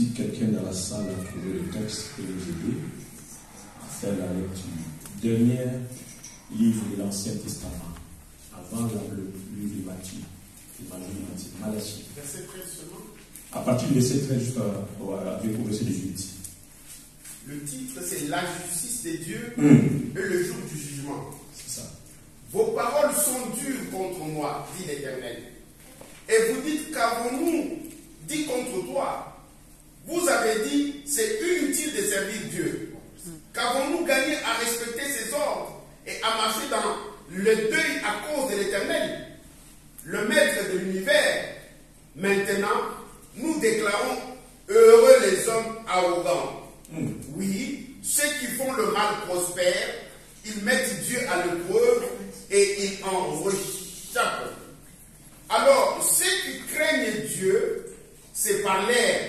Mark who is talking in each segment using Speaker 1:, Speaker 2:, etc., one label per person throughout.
Speaker 1: Si quelqu'un dans la salle a trouvé le texte, peut nous aider à faire la lecture. Dernier livre de l'Ancien Testament, avant le livre de Matthieu. Malachie.
Speaker 2: Verset 13 seulement.
Speaker 1: À partir du verset 13 jusqu'au verset 18.
Speaker 2: Le titre, c'est La justice des dieux et le jour du jugement.
Speaker 1: C'est ça.
Speaker 2: Vos paroles sont dures contre moi, dit l'Éternel. Et vous dites, qu'avons-nous dit contre toi? Vous avez dit, c'est inutile de servir Dieu. Qu'avons-nous gagné à respecter ses ordres et à marcher dans le deuil à cause de l'Éternel, le maître de l'univers? Maintenant, nous déclarons heureux les hommes arrogants. Oui, ceux qui font le mal prospèrent, ils mettent Dieu à l'épreuve et ils en rechappent. Alors, ceux qui craignent Dieu se parlèrent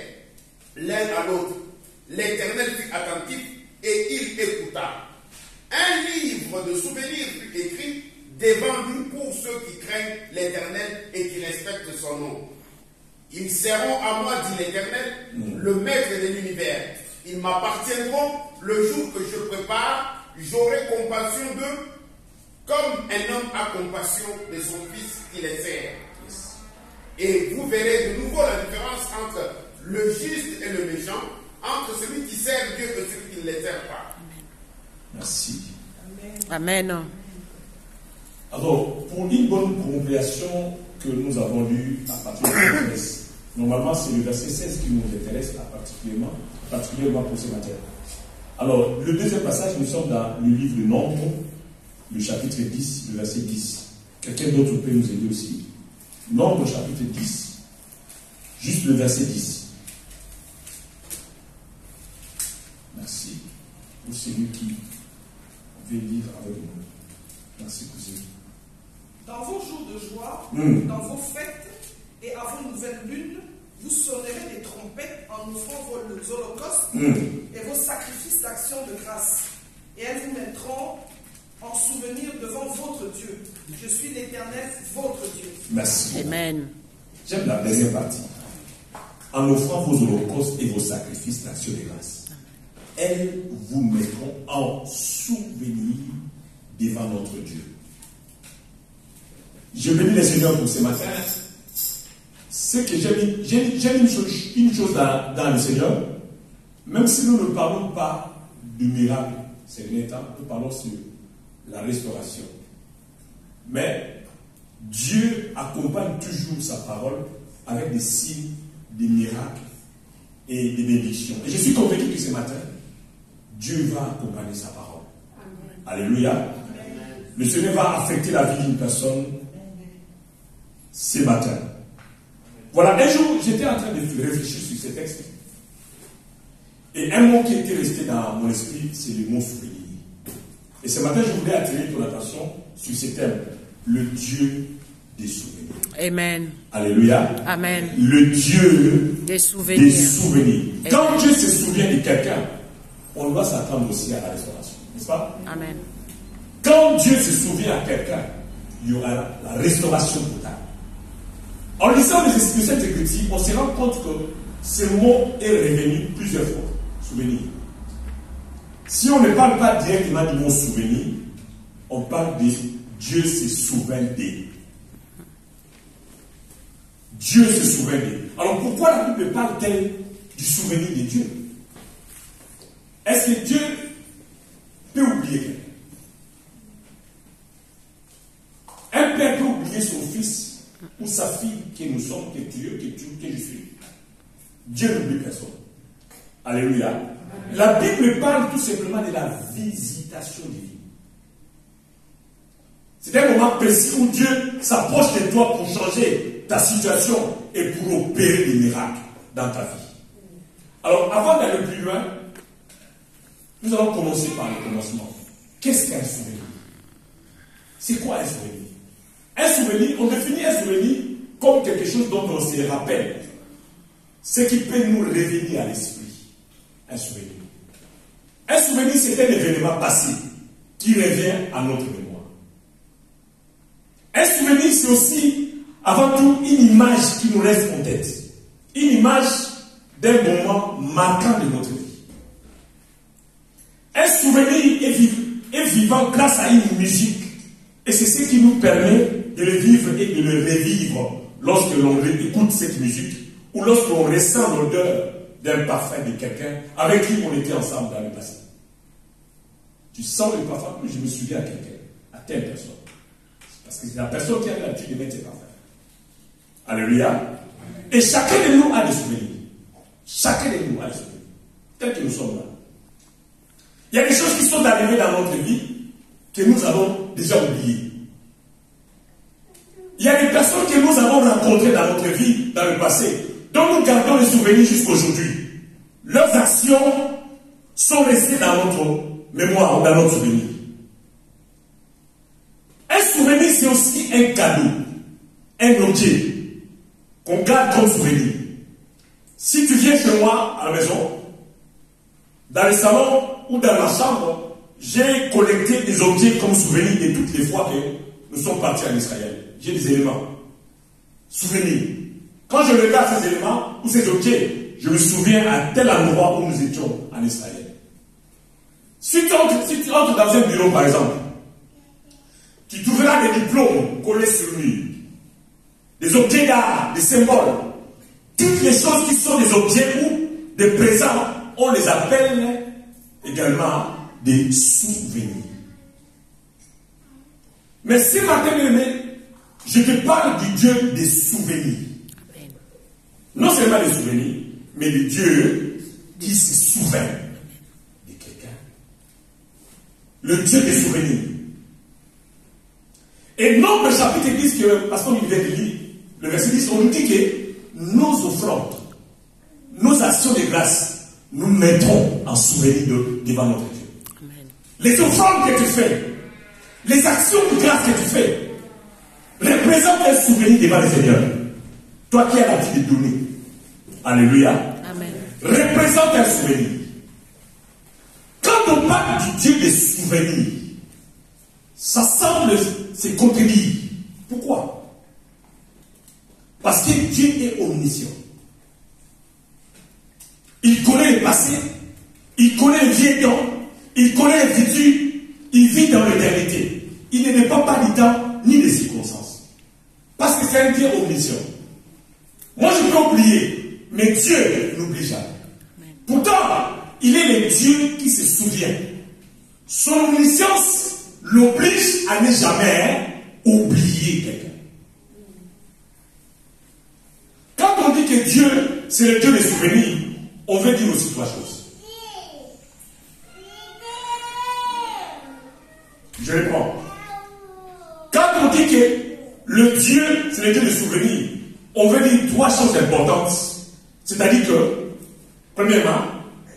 Speaker 2: l'un à l'autre. L'Éternel fut attentif et il écouta. Un livre de souvenirs fut écrit devant lui pour ceux qui craignent l'Éternel et qui respectent son nom. Ils seront à moi, dit l'Éternel, le maître de l'univers. Ils m'appartiendront le jour que je prépare. J'aurai compassion d'eux comme un homme a compassion de son fils qui les sert. Et vous verrez de nouveau la différence entre le juste et le méchant, entre celui qui sert Dieu et celui qui ne les sert pas.
Speaker 1: Merci.
Speaker 3: Amen.
Speaker 1: Alors, pour une bonne compréhension que nous avons lue à partir du verset 13, normalement c'est le verset 16 qui nous intéresse particulièrement pour ce matin. Alors, le deuxième passage, nous sommes dans le livre de Nombres, le chapitre 10, le verset 10. Quelqu'un d'autre peut nous aider aussi. Nombres, chapitre 10, juste le verset 10. Merci. Ou celui qui veut lire avec nous. Merci, cousin.
Speaker 4: Dans vos jours de joie, dans vos fêtes et à vos nouvelles lunes, vous sonnerez des trompettes en offrant vos holocaustes et vos sacrifices d'action de grâce. Et elles vous mettront en souvenir devant votre Dieu. Je suis l'Éternel, votre Dieu.
Speaker 1: Merci.
Speaker 3: Amen.
Speaker 1: J'aime la deuxième partie. En offrant vos holocaustes et vos sacrifices d'action de grâce, elles vous mettront en souvenir devant notre Dieu. Je bénis les Seigneurs pour ce matin. C'est que j'aime une chose dans le Seigneur, même si nous ne parlons pas du miracle, c'est l'état, nous parlons sur la restauration. Mais Dieu accompagne toujours sa parole avec des signes, des miracles et des bénédictions. Et je suis convaincu que ce matin, Dieu va accompagner sa parole. Amen. Alléluia. Amen. Le Seigneur va affecter la vie d'une personne ce matin. Voilà, un jour, j'étais en train de réfléchir sur ces textes. Et un mot qui était resté dans mon esprit, c'est le mot souvenir. Et ce matin, je voulais attirer ton attention sur ce thème, le Dieu des souvenirs.
Speaker 3: Amen.
Speaker 1: Alléluia.
Speaker 3: Amen.
Speaker 1: Le Dieu
Speaker 3: des souvenirs.
Speaker 1: Des souvenirs. Quand
Speaker 3: Amen.
Speaker 1: Dieu se souvient de quelqu'un, on doit s'attendre aussi à la restauration. N'est-ce pas?
Speaker 3: Amen.
Speaker 1: Quand Dieu se souvient à quelqu'un, il y aura la restauration totale. En lisant les Saintes Écritures, on se rend compte que ce mot est revenu plusieurs fois. Souvenir. Si on ne parle pas directement du mot souvenir, on parle de Dieu se souvient d'eux. Dieu se souvient d'eux. Alors pourquoi la Bible parle-t-elle du souvenir de Dieu? Est-ce que Dieu peut oublier quelqu'un? Un père peut oublier son fils ou sa fille que nous sommes, que tu es, que je suis. Dieu n'oublie personne. Alléluia. Amen. La Bible parle tout simplement de la visitation divine. C'est un moment précis où Dieu s'approche de toi pour changer ta situation et pour opérer des miracles dans ta vie. Alors, avant d'aller plus loin, nous allons commencer par le commencement. Qu'est-ce qu'un souvenir? C'est quoi un souvenir? Un souvenir, on définit un souvenir comme quelque chose dont on se rappelle. Ce qui peut nous revenir à l'esprit. Un souvenir. Un souvenir, c'est un événement passé qui revient à notre mémoire. Un souvenir, c'est aussi, avant tout, une image qui nous reste en tête. Une image d'un moment marquant de notre vie. Un souvenir est vivant grâce à une musique. Et c'est ce qui nous permet de le vivre et de le revivre lorsque l'on écoute cette musique ou lorsque l'on ressent l'odeur d'un parfum de quelqu'un avec qui on était ensemble dans le passé. Tu sens le parfum, je me souviens à quelqu'un, à telle personne. Parce que c'est la personne qui a l'habitude de mettre ses parfums. Alléluia. Et chacun de nous a des souvenirs. Chacun de nous a des souvenirs. Tel que nous sommes là. Il y a des choses qui sont arrivées dans notre vie que nous avons déjà oubliées. Il y a des personnes que nous avons rencontrées dans notre vie, dans le passé, dont nous gardons les souvenirs jusqu'à aujourd'hui. Leurs actions sont restées dans notre mémoire, dans notre souvenir. Un souvenir, c'est aussi un cadeau, un objet qu'on garde comme souvenir. Si tu viens chez moi à la maison, dans le salon ou dans ma chambre, j'ai collecté des objets comme souvenir de toutes les fois que nous sommes partis en Israël. J'ai des éléments. Souvenirs. Quand je regarde ces éléments ou ces objets, je me souviens à tel endroit où nous étions en Israël. Si tu entres dans un bureau, par exemple, tu trouveras des diplômes collés sur le mur, des objets d'art, des symboles, toutes les choses qui sont des objets ou des présents, on les appelle également des souvenirs. Mais ce matin, je te parle du Dieu des souvenirs. Amen. Non seulement des souvenirs, mais le Dieu qui se souvient de quelqu'un. Le Dieu des souvenirs. Et Nombre chapitre 10, parce qu'on vient de lire, le verset 10, on nous dit que nos offrandes, nos actions de grâce, nous mettrons en souvenir devant notre Dieu. Amen. Les offrandes que tu fais, les actions de grâce que tu fais, représentent un souvenir devant le Seigneur. Toi qui as l'habitude de donner. Alléluia. Amen. Représente un souvenir. Quand on parle du Dieu des souvenirs, ça semble se contredire. Pourquoi? Parce que Dieu est omniscient. Il connaît le passé, il connaît le vieux temps, il connaît le futur, il vit dans l'éternité. Il ne dépend pas du temps ni des circonstances. Parce que c'est un Dieu omniscient. Moi je peux oublier, mais Dieu n'oublie jamais. Pourtant, il est le Dieu qui se souvient. Son omniscience l'oblige à ne jamais oublier quelqu'un. Quand on dit que Dieu, c'est le Dieu des souvenirs, on veut dire aussi trois choses. Je réponds. Quand on dit que le Dieu, c'est le Dieu des souvenirs, on veut dire trois choses importantes. C'est-à-dire que, premièrement,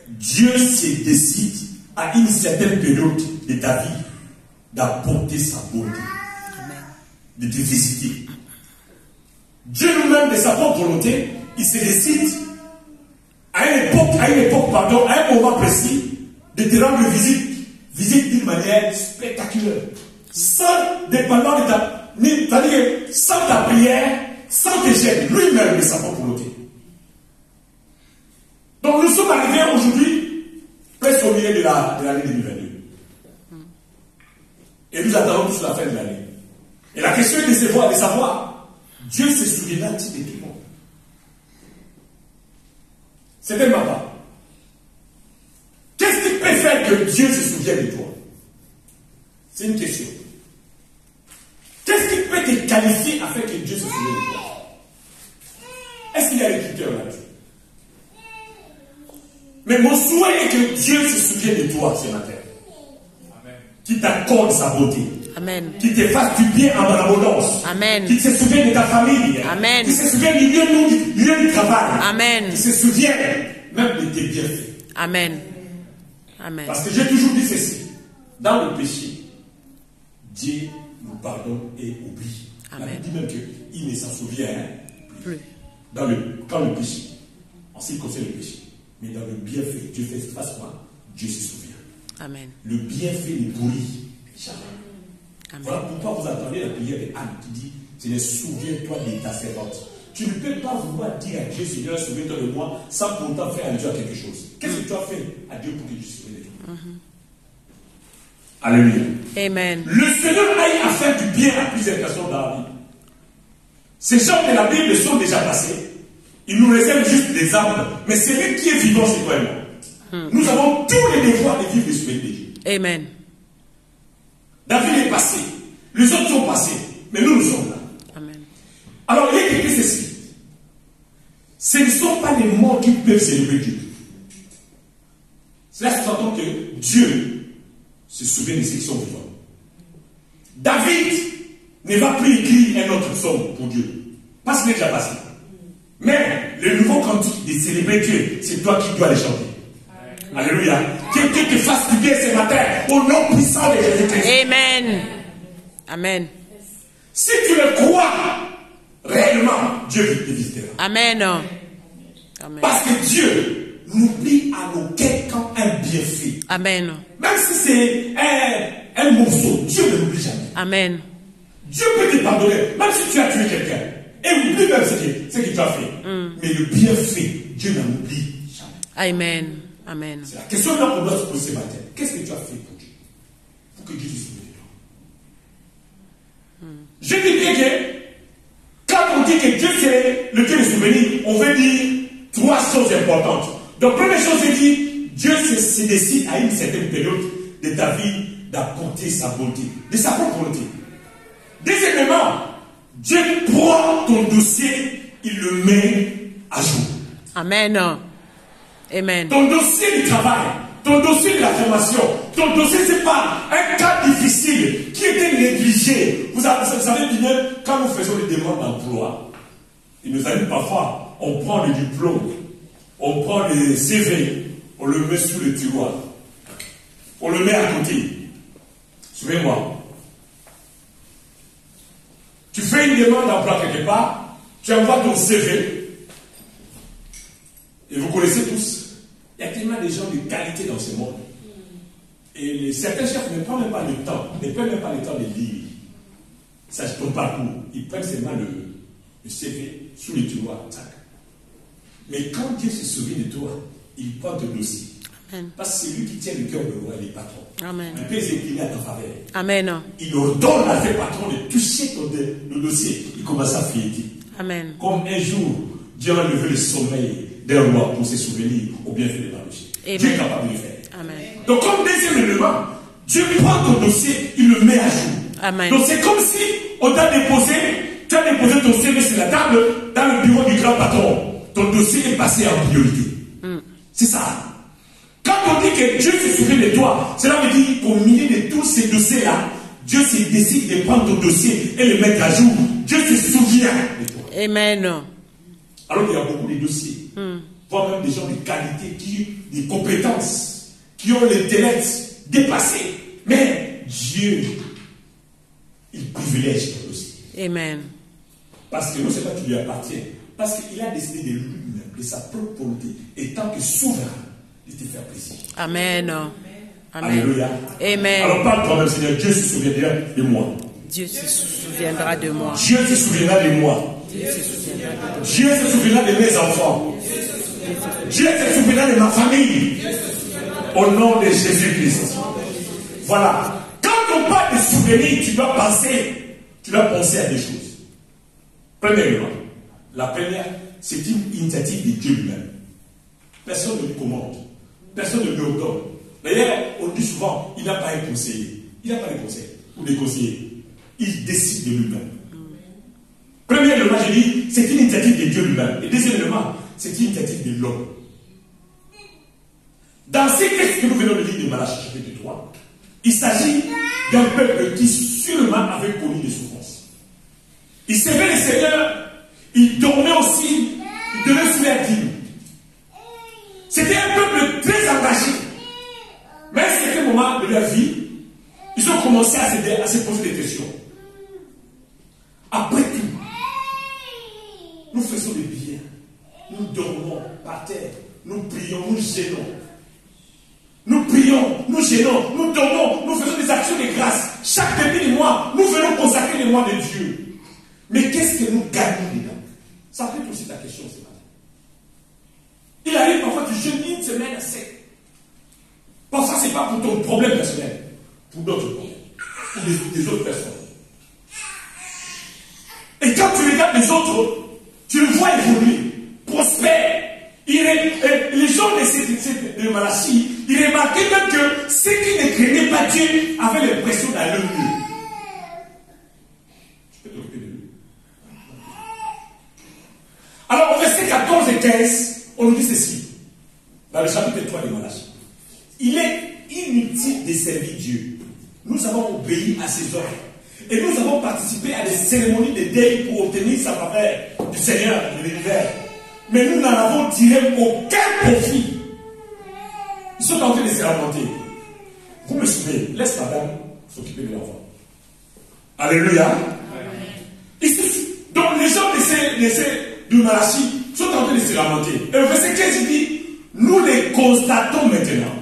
Speaker 1: Dieu se décide à une certaine période de ta vie d'apporter sa bonté, de te visiter. Dieu lui-même, de sa propre volonté, il se décide à un moment précis, de te rendre visite d'une manière spectaculaire, sans dépendant de ta, c'est-à-dire sans ta prière, sans tes gènes, lui-même de sa propre volonté. Donc nous sommes arrivés aujourd'hui, presque au milieu de l'année 2022. Et nous attendons tous la fin de l'année. Et la question est de savoir, Dieu se souviendra-t-il de tout le monde? C'est tellement pas. Qu'est-ce qui peut faire que Dieu se souvienne de toi? C'est une question. Qu'est-ce qui peut te qualifier afin que Dieu se souvienne de toi? Est-ce qu'il y a des critères là-dessus? Mais mon souhait est que Dieu se souvienne de toi ce matin. Amen. Qui t'accorde sa beauté. Amen. Qui te fasse du bien en abondance. Amen. Qui se souvienne de ta famille. Amen. Qui se souvienne du lieu du travail. Amen. Qui se souvienne même de tes bienfaits. Amen. Amen. Parce que j'ai toujours dit ceci. Dans le péché, Dieu nous pardonne et oublie. Amen. Il dit même qu'il ne s'en souvient plus. Quand le péché, en ce qui concerne le péché. Mais dans le bienfait, Dieu fait face quoi? Dieu se souvient. Amen. Le bienfait ne pourrit jamais. Amen. Voilà pourquoi vous entendez la prière d'Anne qui dit: Seigneur, souviens-toi de ta servante. Tu ne peux pas vouloir dire à Dieu, Seigneur, souviens-toi de moi, sans pourtant faire allusion à quelque chose. Qu'est-ce que tu as fait à Dieu pour que Dieu se souvienne de toi? Alléluia.
Speaker 3: Amen.
Speaker 1: Le Seigneur a eu à faire du bien à plusieurs personnes dans la vie. Ces gens de la Bible sont déjà passés. Il nous réserve juste des âmes. Mais celui qui est vivant, c'est toi et moi. Nous avons tous les devoirs de vivre les souvenirs de Dieu.
Speaker 3: Amen.
Speaker 1: David est passé. Les autres sont passés. Mais nous sommes là.
Speaker 3: Amen.
Speaker 1: Alors, il est écrit ceci. Ce ne sont pas les morts qui peuvent célébrer Dieu. Cela sous-entend que Dieu se souvient de ceux qui sont vivants. David ne va plus écrire un autre psaume pour Dieu. Parce qu'il est déjà passé. Mais le nouveau cantique de célébrer Dieu, c'est toi qui dois les chanter. Alléluia. Que Dieu te fasse du bien ce matin au nom puissant de Jésus-Christ.
Speaker 3: Amen. Amen.
Speaker 1: Si tu le crois réellement, Dieu te visitera.
Speaker 3: Amen. Amen.
Speaker 1: Parce que Dieu n'oublie à aucun quand un bienfait.
Speaker 3: Amen.
Speaker 1: Même si c'est un morceau, Dieu ne l'oublie jamais.
Speaker 3: Amen.
Speaker 1: Dieu peut te pardonner, même si tu as tué quelqu'un. Et oublie même ce que tu as fait. Mais le bienfait, Dieu n'en oublie jamais.
Speaker 3: Amen. Amen.
Speaker 1: C'est la question là qu'on doit se poser ce matin. Qu'est-ce que tu as fait pour Dieu? Pour que Dieu te souvienne de toi. Je dis bien que quand on dit que Dieu c'est le Dieu des souvenirs, on veut dire trois choses importantes. Donc, première chose, c'est dire Dieu se décide à une certaine période de ta vie d'apporter sa bonté, de sa propre bonté. Deuxièmement, Dieu prend ton dossier, il le met à jour.
Speaker 3: Amen. Amen.
Speaker 1: Ton dossier du travail, ton dossier de la formation, ton dossier, c'est pas un cas difficile qui était négligé. Vous savez bien, quand nous faisons les demandes d'emploi, il nous arrive parfois, on prend le diplôme, on prend le CV, on le met sous le tiroir, on le met à côté. Souvenez-moi, tu fais une demande d'emploi quelque part, tu envoies ton CV, et vous connaissez tous, il y a tellement de gens de qualité dans ce monde. Et certains chefs ne prennent même pas le temps, de lire ton parcours. Ils prennent seulement le CV sous le tiroir. Mais quand Dieu se souvient de toi, il prend ton dossier.
Speaker 3: Amen.
Speaker 1: Parce que c'est lui qui tient le cœur de roi et les patrons.
Speaker 3: Amen.
Speaker 1: Il peut s'incliner à ta faveur.
Speaker 3: Amen.
Speaker 1: Il ordonne à ses patrons de toucher le dossier. Il commence à fêter.
Speaker 3: Amen.
Speaker 1: Comme un jour, Dieu a levé le sommeil d'un roi pour se souvenir au bienfait de Baruch. Dieu est capable de le faire.
Speaker 3: Amen.
Speaker 1: Donc, comme deuxième élément, Dieu prend ton dossier, il le met à jour.
Speaker 3: Amen.
Speaker 1: Donc, c'est comme si on t'a déposé, tu as déposé ton CV sur la table dans le bureau du grand patron. Ton dossier est passé en priorité. C'est ça. Quand on dit que Dieu se souvient de toi, cela veut dire qu'au milieu de tous ces dossiers-là, Dieu se décide de prendre ton dossier et le mettre à jour. Dieu se souvient de toi.
Speaker 3: Amen.
Speaker 1: Alors il y a beaucoup de dossiers, voire même des gens de qualité, qui ont des compétences, qui ont l'intellect dépassé. Mais Dieu, il privilège ton dossier.
Speaker 3: Amen.
Speaker 1: Parce que non seulement tu lui appartiens, parce qu'il a décidé de lui-même, de sa propre volonté, étant que souverain, de te faire plaisir.
Speaker 3: Amen. Amen.
Speaker 1: Alléluia.
Speaker 3: Amen.
Speaker 1: Alors parle toi-même, Seigneur, Dieu se souviendra de moi.
Speaker 3: Dieu se souviendra de moi.
Speaker 1: Dieu se souviendra de moi.
Speaker 3: Dieu se souviendra de moi.
Speaker 1: Dieu se souviendra de mes enfants. Dieu se souviendra de ma famille. Au nom de Jésus-Christ. Voilà. Quand on parle de souvenirs, tu dois penser à des choses. Premièrement, la première, c'est une initiative de Dieu lui-même. Personne ne lui commande. Personne ne lui ordonne. D'ailleurs, on dit souvent, il n'a pas un conseiller. Il n'a pas de conseil ou des conseillers. Il décide de lui-même. Premier élément, je dis, c'est une initiative de Dieu lui-même. Et deuxième élément, c'est une initiative de l'homme. Dans ces textes que nous venons de lire de Malachie chapitre 3, il s'agit d'un peuple qui sûrement avait connu des souffrances. Il servait le Seigneur, il dormait aussi, il devait sous la dîme. C'était un peuple très engagé. Mais à un certain moment de leur vie, ils ont commencé à se poser des questions. Après tout, nous faisons des bien. Nous dormons par terre. Nous prions, nous gênons. Nous prions, nous gênons, nous dormons, nous faisons des actions de grâce. Chaque début du mois, nous venons consacrer les mois de Dieu. Mais qu'est-ce que nous gagnons dedans? Ça peut être aussi ta question ce matin. Il arrive parfois tu jeûnes une semaine sec. Parfois, ce n'est pas pour ton problème personnel, pour d'autres problèmes, pour des autres personnes. Et quand tu regardes les autres, tu le vois évoluer, prospère. Les gens de Malachi, ils remarquaient même que ceux qui ne craignaient pas Dieu avaient l'impression d'aller mieux. Je peux t'occuper de lui. Alors, au verset 14 et 15, on nous dit ceci, dans le chapitre 3 de Malachi. Il est inutile de servir Dieu. Nous avons obéi à ses ordres. Et nous avons participé à des cérémonies de deuil pour obtenir sa faveur du Seigneur de l'univers. Mais nous n'en avons tiré aucun profit. Ils sont en train de se lamenter. Vous me suivez, laisse madame s'occuper de l'enfant. Alléluia. Donc les gens de Malachi sont en train de se lamenter. Et le verset 15 il dit, nous les constatons maintenant.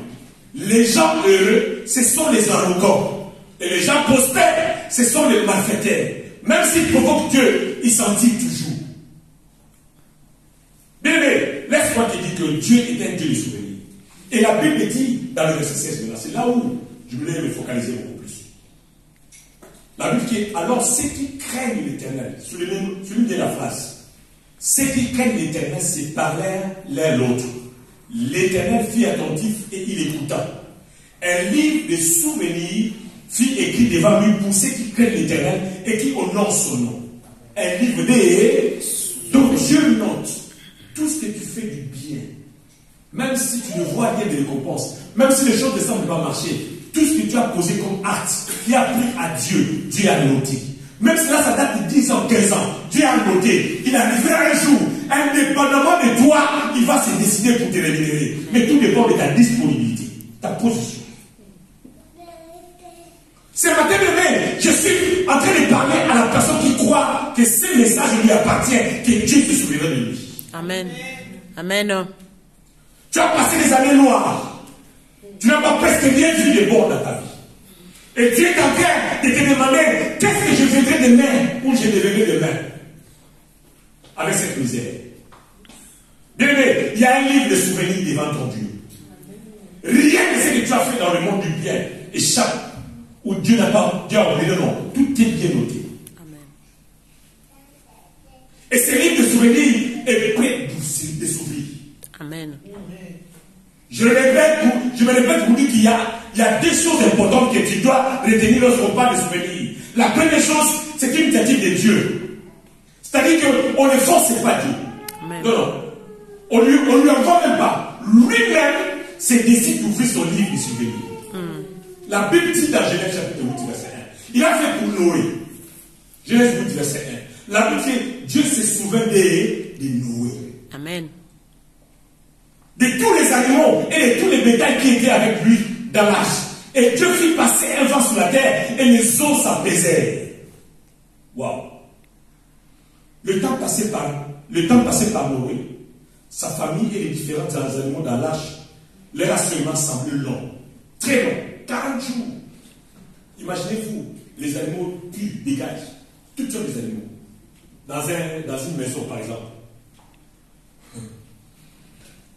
Speaker 1: Les gens heureux, ce sont les arrogants. Et les gens prospères, ce sont les malfaiteurs. Même s'ils provoquent Dieu, ils s'en tirent toujours. Bien aimé, laisse-moi te dire que Dieu est un Dieu de souvenirs. Et la Bible dit dans le verset 16, c'est là où je voulais me focaliser beaucoup plus. La Bible dit, alors ceux qui craignent l'Éternel, soulignez la phrase, ceux qui craignent l'Éternel se parlèrent l'un l'autre. L'Éternel fut attentif et il écouta. Un livre de souvenirs fut écrit devant lui pour ceux qui craignent l'Éternel et qui honorent son nom. Un livre des... Donc Dieu note tout ce que tu fais du bien. Même si tu ne vois rien de récompense, même si les choses ne semblent pas marcher, tout ce que tu as posé comme acte, qui a pris à Dieu, Dieu a noté. Même si là ça date de 10 ans, 15 ans, Dieu a noté. Il arrivera un jour, indépendamment de toi, il va se décider pour te rémunérer. Mais tout dépend de ta disponibilité, ta position. Ce matin même, je suis en train de parler à la personne qui croit que ce message lui appartient, que Dieu se souviendra de lui.
Speaker 3: Amen. Amen.
Speaker 1: Tu as passé des années noires. Tu n'as pas presque rien vu de bon dans ta vie. Et Dieu est en train de te demander qu'est-ce que je ferai demain ou je deviendrai demain avec cette misère. Bien aimé, il y a un livre de souvenirs devant ton Dieu. Rien de ce que tu as fait dans le monde du bien échappe où Dieu n'a pas, Dieu a oublié le nom. Tout est bien noté.
Speaker 3: Amen.
Speaker 1: Et ce livre de souvenirs est prêt de s'ouvrir.
Speaker 3: Amen.
Speaker 1: Je me répète pour dire qu'il y a deux choses importantes que tu dois retenir lorsqu'on parle de souvenirs. La première chose, c'est une initiative de Dieu. C'est-à-dire qu'on ne force pas Dieu.
Speaker 3: Amen.
Speaker 1: Non. On lui envoie même pas. Lui-même se décide d'ouvrir son livre de souvenirs. La Bible dit dans Genèse chapitre 8, verset 1. Il a fait pour Noé. Genèse 8, verset 1. La Bible dit Dieu se souvient de Noé.
Speaker 3: Amen.
Speaker 1: De tous les animaux et de tous les bétails qui étaient avec lui dans l'âge. Et Dieu fit passer un vent sur la terre et les eaux s'apaisèrent. Waouh! Le temps passé par Noé, sa famille et les différents animaux dans l'âge, leur assurement semblait long, très long, 40 jours. Imaginez-vous, les animaux qui dégagent, toutes sortes d'animaux, dans une maison par exemple.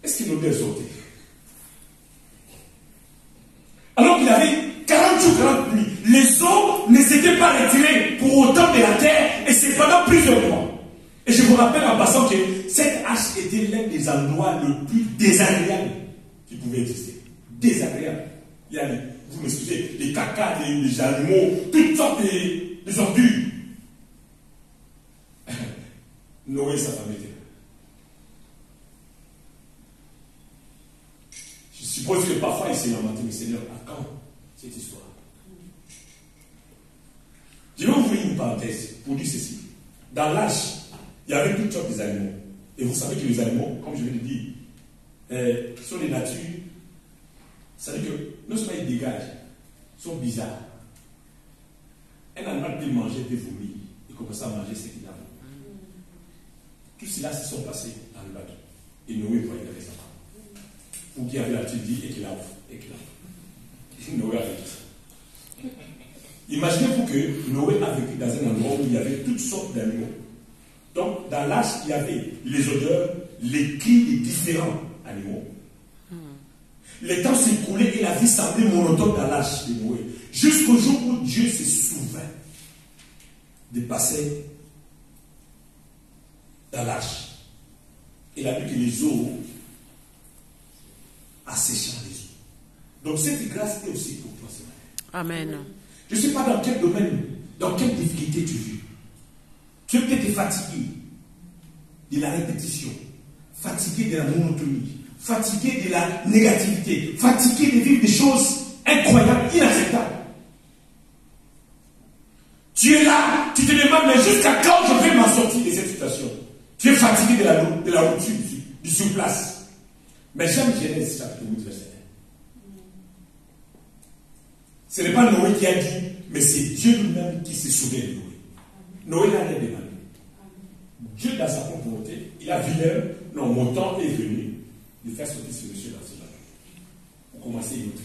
Speaker 1: Est-ce qu'il nous a sauté? Alors qu'il avait 40 jours, 40 nuits, les eaux ne s'étaient pas retirées pour autant de la terre, et c'est pendant plusieurs mois. Et je vous rappelle en passant que cette hache était l'un des endroits le plus désagréable qui pouvait exister. Désagréable. Il y a vous me suivez, les cacas, les animaux, toutes sortes de ordures. Noé et sa famille étaient là. Je suppose que parfois il s'est lamenté, mais Seigneur, à quand cette histoire? Je vais ouvrir une parenthèse pour dire ceci. Dans l'âge, il y avait toutes sortes d'animaux. Et vous savez que les animaux, comme je viens de dire, sont des natures. Ça veut dire que non seulement ils dégagent, ils sont bizarres. Un animal peut manger, peut vomir, et commencer à manger ce qu'il a. Tout cela se sont passés dans le bateau. Et Noé voyait les enfants. Ou qui avait l'habitude de dire éclate. Noé a vécu ça. Imaginez-vous que Noé a vécu dans un endroit où il y avait toutes sortes d'animaux. Donc, dans l'arche, il y avait les odeurs, les cris des différents animaux. Les temps s'écoulaient et la vie semblait monotone dans l'arche de Noé. Jusqu'au jour où Dieu se souvint de passer dans l'arche. Il a vu que les eaux asséchaient les eaux. Donc cette grâce est aussi pour toi ce matin.
Speaker 3: Amen.
Speaker 1: Je ne sais pas dans quel domaine, dans quelle difficulté tu vis. Tu es peut-être fatigué de la répétition, fatigué de la monotonie, fatigué de la négativité, fatigué de vivre des choses incroyables, inacceptables. Tu es là, tu te demandes, mais jusqu'à quand je vais m'en sortir de cette situation? Tu es fatigué de la routine, du surplace. Mais j'aime Genèse chapitre 8, verset 1. Ce n'est pas Noé qui a dit, mais c'est Dieu lui-même qui se souvient de Noé. Noé n'a rien demandé. Dieu, dans sa propre volonté, il a vu l'heure, non, mon temps est venu de faire sortir ce monsieur dans ce bateau. Pour commencer une autre vie.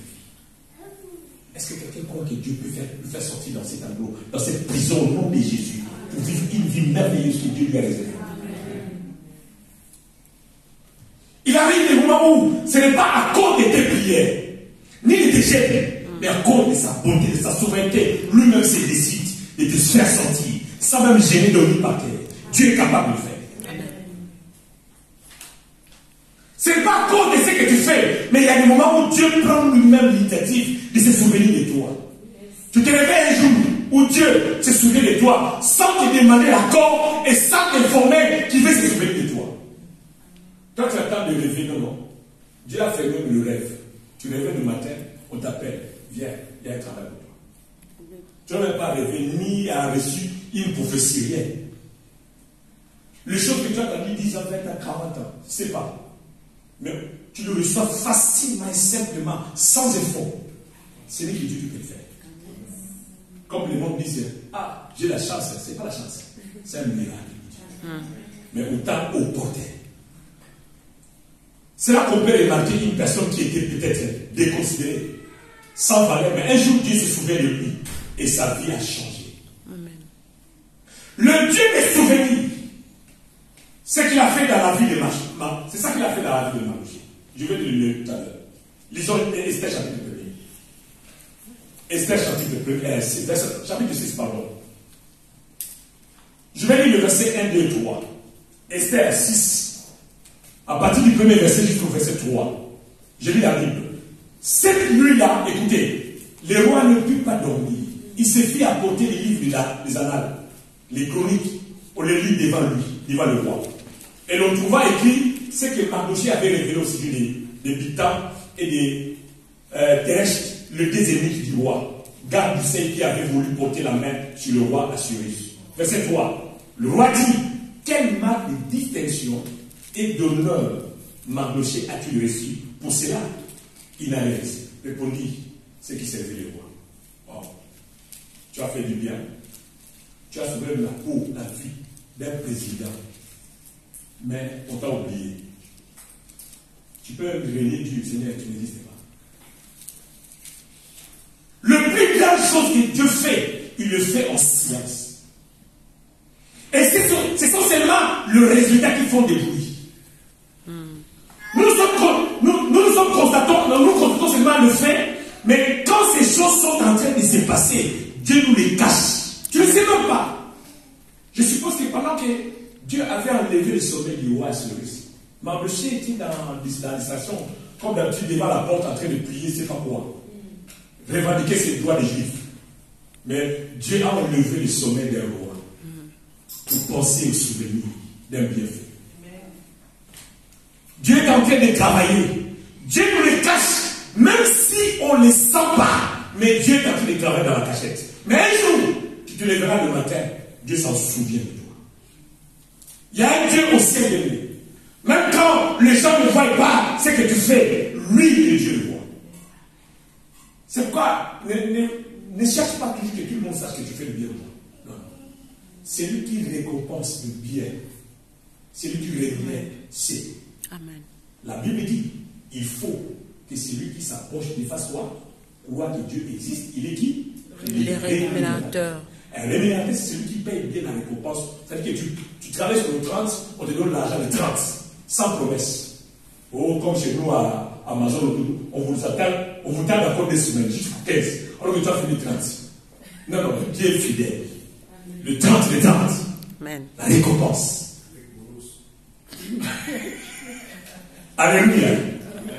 Speaker 1: Est-ce que quelqu'un croit que Dieu peut le faire sortir dans cet endroit, dans cette prison au nom de Jésus, pour vivre une vie merveilleuse que Dieu lui a réservée? Il arrive des moments où ce n'est pas à cause de tes prières, ni de tes jeûnes, mais à cause de sa bonté, de sa souveraineté. Lui-même se décide de te faire sortir, sans même gêner de lui par terre. Dieu est capable de le faire. Ce n'est pas à cause de ce que tu fais, mais il y a des moments où Dieu prend lui-même l'initiative de se souvenir de toi. Tu te réveilles un jour où Dieu se souvient de toi sans te demander l'accord et sans t'informer qu'il veut se souvenir de toi. Quand tu attends de rêver, non. Dieu a fait même le rêve. Tu rêves le matin, on t'appelle, viens, il y a un travail pour toi. Tu n'as même pas rêvé ni a reçu une prophétie, rien. Les choses que tu as entendues 10 ans, 20 ans, 40 ans, je ne sais pas. Mais tu le reçois facilement et simplement, sans effort. C'est lui qui Dieu peut le faire. Comme le monde disait, ah, j'ai la chance, ce n'est pas la chance, c'est un miracle. Mais autant opportun. C'est là qu'on peut remarquer une personne qui était peut-être déconsidérée, sans valeur, mais un jour Dieu se souvient de lui et sa vie a changé.
Speaker 3: Amen.
Speaker 1: Le Dieu des souvenirs, ce qu'il a fait dans la vie de Mardochée, c'est ça qu'il a fait dans la vie de Mardochée. Je vais le lire tout à l'heure. Lisons Esther chapitre 1. Esther chapitre 6, pardon. Je vais lire le verset 1, 2, 3. Esther 6. À partir du premier verset jusqu'au verset 3. Je lis la Bible. Cette nuit-là, écoutez, le roi ne put pas dormir. Il se fit apporter les livres des annales, les chroniques, on les lit devant lui, devant le roi. Et l'on trouva écrit ce que Mardochée avait révélé au sujet des Bigtan et des Teresh, le deux ennemis du roi, garde du Seigneur qui avait voulu porter la main sur le roi Assuérus. Verset 3. Le roi dit, quelle marque de distinction et d'honneur Mardochée a-t-il reçu? Pour cela, il a répondu ce qui servait le roi. Oh, tu as fait du bien. Tu as sauvé la peau, la vie d'un président. Mais on t'a oublié. Tu peux régner du Seigneur, tu n'existes pas. Le plus grande chose que Dieu fait, il le fait en silence. Et ce sont seulement le résultat qui font des bruits. Nous constatons seulement le fait, mais quand ces choses sont en train de se passer, Dieu nous les cache. Tu ne sais même pas. Je suppose que pendant que Dieu avait enlevé le sommeil du roi Assuérus, Mardochée était dans la station, comme d'habitude, devant la porte en train de prier, c'est pas quoi. Revendiquer ses droits des Juifs. Mais Dieu a enlevé le sommeil d'un roi pour penser au souvenir d'un bienfait. Dieu est en train de travailler. Dieu nous les cache, même si on ne les sent pas. Mais Dieu est en train de travailler dans la cachette. Mais un jour, tu te lèveras le matin, Dieu s'en souvient de toi. Il y a un Dieu au ciel de lui. Même quand les gens ne voient pas ce que tu fais, lui, le Dieu le voit. C'est pourquoi ne cherche pas toujours que tout le monde sache que tu fais le bien. Non. C'est lui qui récompense le bien. C'est lui qui rémunère. C'est.
Speaker 3: Amen.
Speaker 1: La Bible dit, il faut que celui qui s'approche de face croit que Dieu existe. Il est qui?
Speaker 3: Il est rémunérateur.
Speaker 1: Un rémunéré, c'est celui qui paye bien la récompense. C'est-à-dire que tu travailles sur le 30, on te donne l'argent de 30, sans promesse. Oh, comme chez nous à Amazon, on vous tarde encore des semaines, jusqu'à 15, alors que tu as fini 30. Non, non, Dieu est fidèle. Le 30, le 30.
Speaker 3: Amen.
Speaker 1: La récompense. Alléluia.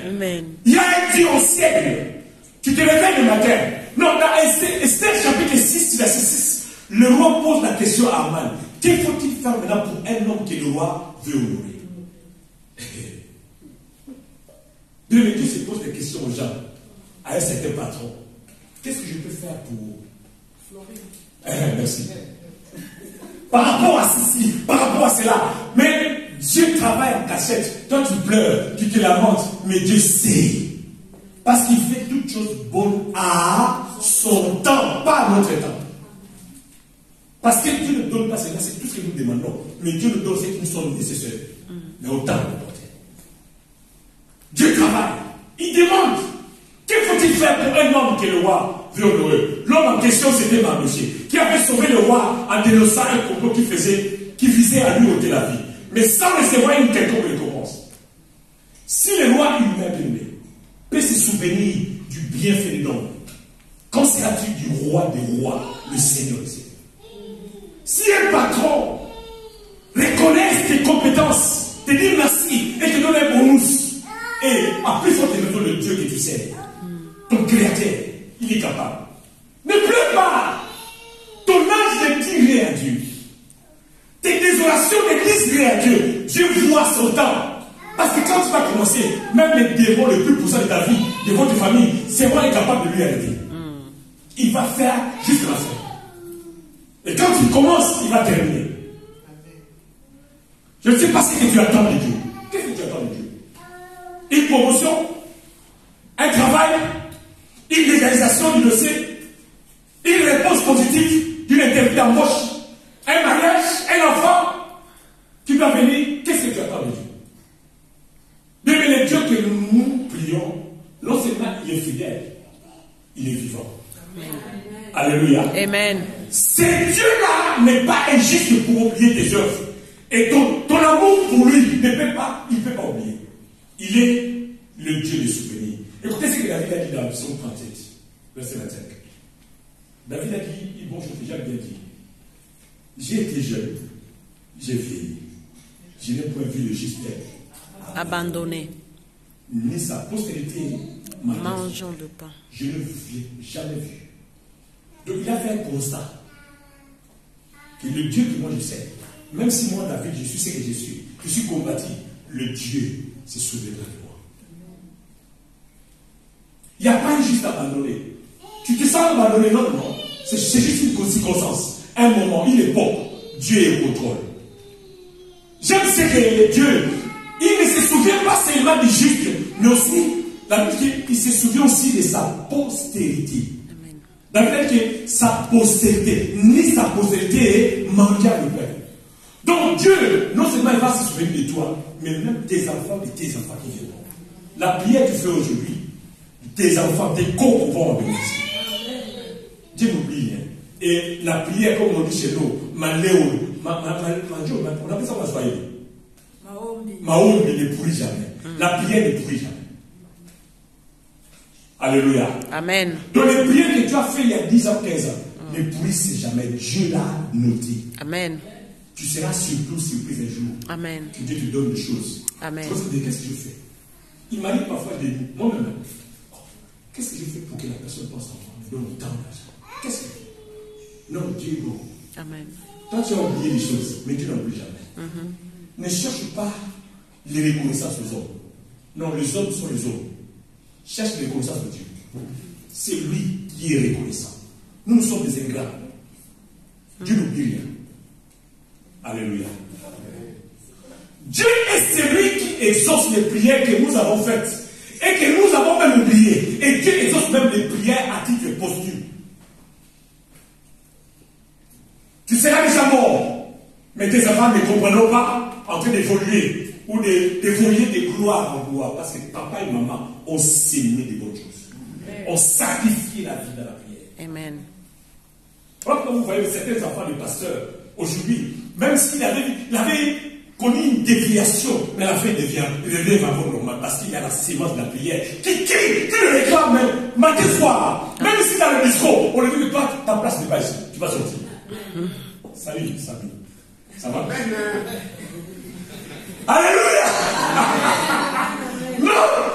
Speaker 3: Amen.
Speaker 1: Il y a un Dieu au ciel qui te réveille le matin. Non, dans Esther chapitre 6, verset 6, le roi pose la question à Aman. Que faut-il faire maintenant pour un homme que le roi veut honorer? Dieu se pose des questions aux gens, à un certain patron. Qu'est-ce que je peux faire pour... Merci. Par rapport à ceci, par rapport à cela. Mais Dieu travaille en cachette. Toi tu pleures, tu te lamentes, mais Dieu sait. Parce qu'il fait toutes choses bonnes à son temps, pas à notre temps. Parce que Dieu ne donne pas cela, c'est tout ce que nous demandons. Mais Dieu nous donne ce qui nous sont nécessaires. Mais au temps important. Dieu travaille. Il demande. Que faut-il faire pour un homme que le roi veut honorer? L'homme en question, c'était Mardochée, qui avait sauvé le roi en dénonçant un complot qui visait à lui ôter la vie, mais sans recevoir une quelconque récompense. Si le roi lui-même peut se souvenir du bienfait de l'homme, qu'en sera-t-il du roi des rois, le Seigneur des Seigneurs? Si un patron reconnaît tes compétences, te dit merci et te donne un bonus, et à plus forte raison le Dieu que tu sais, ton créateur, il est capable. Ne pleure pas. Ton âge ne dit rien à Dieu. Tes désolations ne disent rien à Dieu. Dieu voit son temps. Parce que quand tu vas commencer, même les démons les plus puissants de ta vie, de votre famille, c'est moi qui est capable de lui arrêter. Il va faire jusqu'à la fin. Et quand il commence, il va terminer. Je ne sais pas ce que tu attends de Dieu. Qu'est-ce que tu attends de Dieu? Une promotion, un travail, une légalisation du dossier, une réponse positive d'une interview d'embauche, un mariage, un enfant qui va venir. Qu'est-ce que tu attends de Dieu? Mais le Dieu que nous prions, non seulement il est fidèle, il est vivant. Amen. Alléluia.
Speaker 3: Amen.
Speaker 1: Ce Dieu-là n'est pas injuste pour oublier tes œuvres. Et ton amour pour lui, il ne peut pas oublier. Il est le Dieu des souvenirs. Écoutez ce que David a dit dans Psaume 37, verset 25. David a dit, bon, je t'ai déjà bien dit, j'ai été jeune, j'ai vieilli, je n'ai point vu le juste
Speaker 3: abandonné,
Speaker 1: ni sa postérité
Speaker 3: mangeant de pain.
Speaker 1: Je ne l'ai jamais vu. Donc il a fait un constat que le Dieu que moi je sais, même si moi David je suis ce que je suis combattu, le Dieu se souviendra de moi. Il n'y a pas un juste abandonné. Tu te sens abandonné, non, non. C'est juste une circonstance, un moment, une époque. Dieu est au contrôle. J'aime ce que Dieu, il ne se souvient pas seulement du juste, mais aussi, la Bible dit qu'il se souvient aussi de sa postérité. David a dit que sa postérité, ni sa postérité, mangea le pain. Donc Dieu, non seulement il va se souvenir de toi, mais même tes enfants et tes enfants qui viendront. La prière que tu fais aujourd'hui, tes enfants, tes co vont en bénéficier. Dieu n'oublie rien. Et la prière, comme on dit chez nous, on appelle ça Maswahili. Maombi ne pourrit jamais. La prière ne pourrit jamais. Alléluia.
Speaker 3: Amen.
Speaker 1: Donc les prières que tu as fait il y a 10 ans, 15 ans, ne pourrissent jamais. Dieu l'a noté.
Speaker 3: Amen.
Speaker 1: Tu seras surpris un jour.
Speaker 3: Amen.
Speaker 1: Que Dieu te donne des choses.
Speaker 3: Amen.
Speaker 1: Qu'est-ce que je fais? Il m'arrive parfois de dire, moi-même, qu'est-ce que je fais pour que la personne pense en moi, me donne autant d'argent? Qu'est-ce que je fais? Non, Dieu non.
Speaker 3: Amen.
Speaker 1: Toi, tu as oublié les choses, mais Dieu n'oublie jamais. Ne cherche pas les reconnaissances aux hommes. Non, les hommes sont les hommes. Cherche les reconnaissances de Dieu. C'est lui qui est reconnaissant. Nous sommes des ingrats. Dieu n'oublie rien. Alléluia. Dieu est celui qui exauce les prières que nous avons faites et que nous avons même oubliées. Et Dieu exauce même les prières à titre posthume. Tu seras déjà mort, mais tes enfants ne comprendront pas en train d'évoluer ou d'évoluer de gloire en gloire parce que papa et maman ont sémé des bonnes choses. Ont sacrifié la vie dans la prière.
Speaker 3: Amen.
Speaker 1: Voilà pourquoi vous voyez certains enfants de pasteurs, aujourd'hui, même s'il avait connu une déviation, mais la fin devient vraiment normal, parce qu'il y a la sémence de la prière qui le réclame même matin soir. Même si dans le discours, on lui dit que toi, ta place n'est pas ici, tu vas sortir. Salut. Ça va? Alléluia! Non!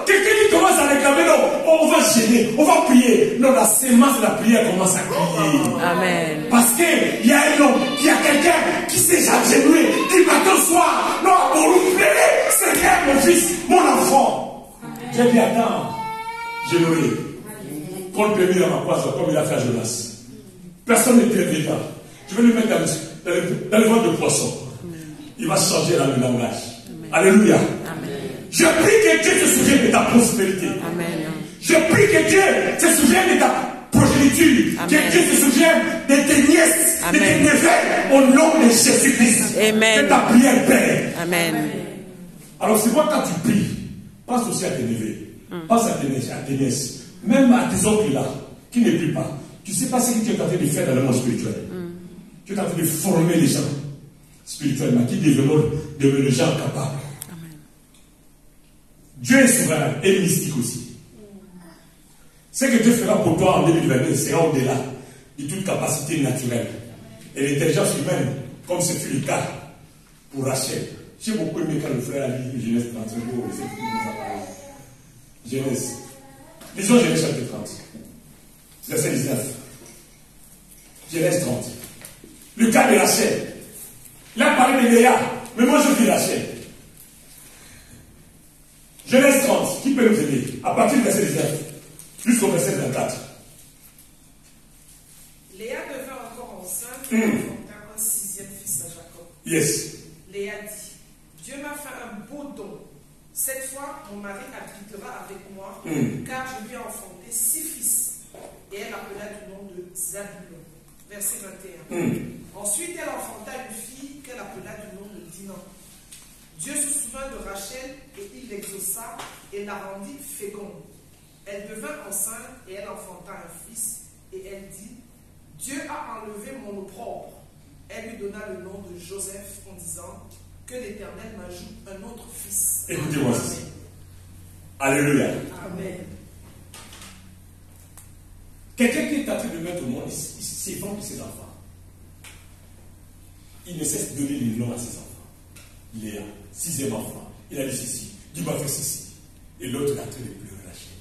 Speaker 1: Quelqu'un qui commence à réclamer, non, on va gêner, on va prier. Non, la sémence de la prière commence à crier.
Speaker 3: Amen.
Speaker 1: Parce qu'il y a un homme, il y a quelqu'un qui s'est agenouillé du matin au soir. Non, pour nous plaider, c'est mon fils, mon enfant. J'ai dit, attends, genouillé. Qu'on peut mis dans ma poisse, comme il a fait à Jonas. Personne n'était vivant. Je vais lui mettre dans le ventre de poisson. Il va changer dans le langage. Amen. Alléluia. Amen. Je prie que Dieu se souvienne de ta prospérité. Amen. Je prie que Dieu se souvienne de ta progéniture. Amen. Que Dieu se souvienne de tes nièces, Amen. De tes neveux, au nom de Jésus-Christ. Amen. Que ta prière paie. Amen. Alors c'est moi quand tu pries, pense aussi à tes neveux. Pense à tes nièces. Même à tes oncles là, qui ne prient pas. Tu ne sais pas ce que tu es en train de faire dans le monde spirituel. Tu es en train de former les gens spirituellement, qui deviennent des gens capables. Amen. Dieu est souverain et mystique aussi. Ce que Dieu fera pour toi en 2022 sera au-delà de toute capacité naturelle. Et l'intelligence humaine, comme ce fut le cas pour Rachel. J'ai beaucoup aimé quand le frère a lu Genèse 35. Genèse. Lisons Genèse chapitre 30. Verset 19. Genèse 30. Le cas de Rachel. Il a parlé de Léa, mais moi je dis Rachel. Genèse 30, qui peut nous aider? À partir du verset 19 jusqu'au verset 24.
Speaker 4: Léa devint encore enceinte et enfanta un 6e fils à Jacob.
Speaker 1: Yes.
Speaker 4: Léa dit, Dieu m'a fait un beau don. Cette fois, mon mari habitera avec moi, car je lui ai enfanté 6 fils. Et elle appela du nom de Zabulon. Verset 21. Ensuite, elle enfanta une fille qu'elle appela du nom de Dinan. Dieu se souvint de Rachel et il l'exauça et la rendit féconde. Elle devint enceinte et elle enfanta un fils. Et elle dit, Dieu a enlevé mon opprobre. Elle lui donna le nom de Joseph en disant, que l'Éternel m'ajoute un autre fils.
Speaker 1: Écoutez-moi ceci. Alléluia.
Speaker 4: Amen.
Speaker 1: Quelqu'un qui est en train de mettre au monde ses femmes et ses enfants. Il ne cesse de donner les noms à ses enfants. Léa, 6e enfant. Il a dit ceci. Dieu m'a fait ceci. Et l'autre est en train de pleurer Rachel.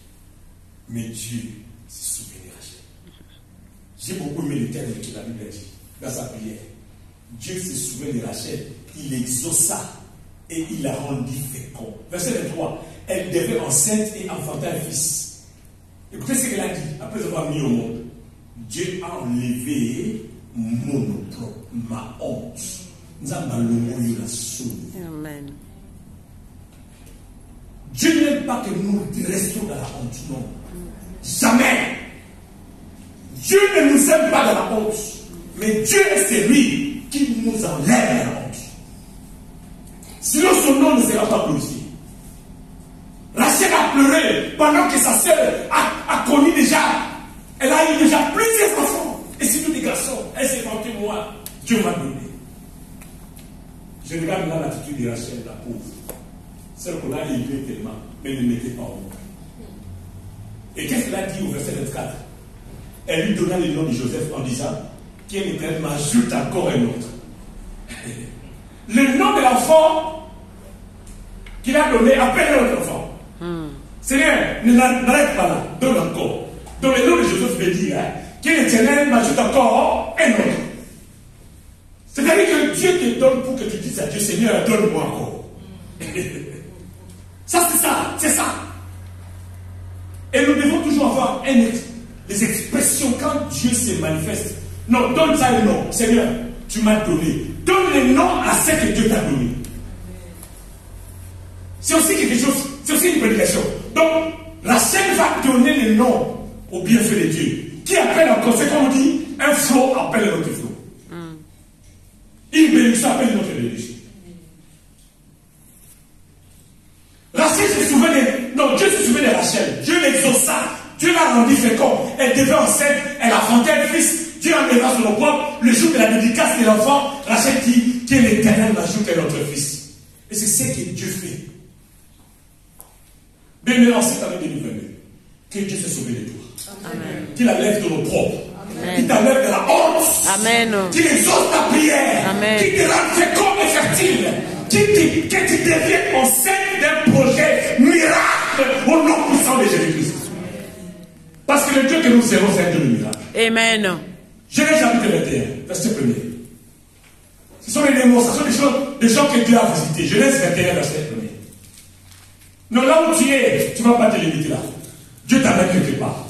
Speaker 1: Mais Dieu se souvient de Rachel. J'ai beaucoup aimé le terme que la Bible a dit dans sa prière. Dieu se souvient de Rachel. Il exauça et il la rendit fécond. Verset 23. Elle devait enceinte et enfanta un fils. Écoutez ce qu'elle a dit après avoir mis au monde. Dieu a enlevé mon opprobre, ma honte.
Speaker 3: Amen.
Speaker 1: Dieu n'aime pas que nous restions dans la honte, non. Jamais. Dieu ne nous aime pas dans la honte. Mais Dieu est celui qui nous enlève la honte. Sinon son nom ne sera pas glorifié. Rachel a pleuré pendant que sa sœur a connu déjà. Elle a eu déjà plusieurs enfants. Et c'est tous des garçons. Elle s'est vantée, moi, Dieu m'a donné. Je regarde là l'attitude de Rachel, la pauvre. Celle qu'on a élevée tellement, mais elle ne mettait pas au monde. Et qu'est-ce qu'elle a dit au verset 24? Elle lui donna le nom de Joseph en disant qu'elle était m'ajoute encore un autre. Le nom de l'enfant qu'il a donné appelle l'autre enfant. Seigneur, n'arrête pas là, donne encore. Donc le nom de Joseph veut dire que l'Éternel m'ajoute encore un autre. C'est-à-dire que Dieu te donne pour que tu dises à Dieu, Seigneur, donne-moi encore. Ça, c'est ça. Et nous devons toujours avoir des expressions quand Dieu se manifeste. Non, donne ça un nom. Seigneur, tu m'as donné. Donne le nom à ce que Dieu t'a donné. C'est aussi quelque chose, c'est aussi une prédication. Donc, Rachel va donner le nom au bienfait de Dieu. Qui appelle encore, c'est comme on dit, un flot appelle un autre flot. Une bénédiction appelle une autre bénédiction. Rachel se souvient Dieu se souvient de Rachel. Dieu l'exauça. Dieu l'a rendu fécond. Elle devait enceinte. Elle a enfanté un fils. Dieu enlèvera sur nos propres le jour de la dédicace de l'enfant. Rachel dit que l'Éternel m'a joué notre fils. Et c'est ce que Dieu fait. Bien, en cette année 2022, que Dieu se sauve de toi.
Speaker 3: Amen.
Speaker 1: Qu'il enlève de nos propres.
Speaker 3: Amen.
Speaker 1: Qu'il t'enlève de la honte.
Speaker 3: Amen.
Speaker 1: Qu'il exauce ta prière.
Speaker 3: Amen.
Speaker 1: Qu'il te rende fécond et fertile. Que tu deviennes enceinte d'un projet miracle au nom puissant de Jésus-Christ. Parce que le Dieu que nous servons, c'est un Dieu de miracle.
Speaker 3: Amen.
Speaker 1: Genèse chapitre 21, verset 1er. Ce sont les démonstrations des gens que Dieu a visités. Genèse 21, verset 1er. Non, là où tu es, tu ne vas pas te limiter là. Dieu t'amène quelque part.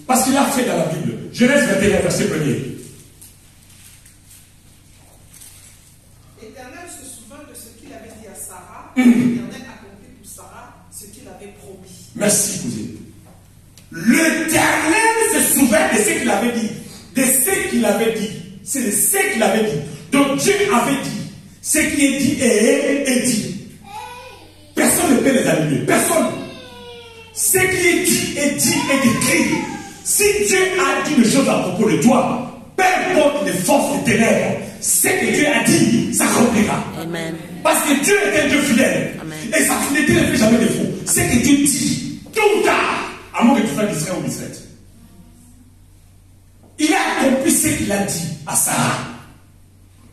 Speaker 1: Parce qu'il a fait dans la Bible. Genèse 21, verset 1er.
Speaker 4: L'Éternel se souvint de ce qu'il avait dit à Sarah. L'Éternel accomplit pour Sarah ce qu'il avait promis.
Speaker 1: Merci, cousine. L'Éternel se souvint de ce qu'il avait dit. De ce qu'il avait dit. C'est de ce qu'il avait dit. Donc Dieu avait dit. Ce qui est dit est dit. Personne ne peut les annuler. Personne. Ce qui est dit est écrit. Si Dieu a dit des choses à propos de toi, peu importe les forces des ténèbres, ce que Dieu a dit s'accomplira.
Speaker 3: Amen.
Speaker 1: Parce que Dieu est un Dieu fidèle.
Speaker 3: Amen.
Speaker 1: Et sa fidélité ne fait jamais défaut. Ce que Dieu dit, tôt ou tard, à moins que tu fasses discret ou discrète, il a accompli ce qu'il a dit à Sarah.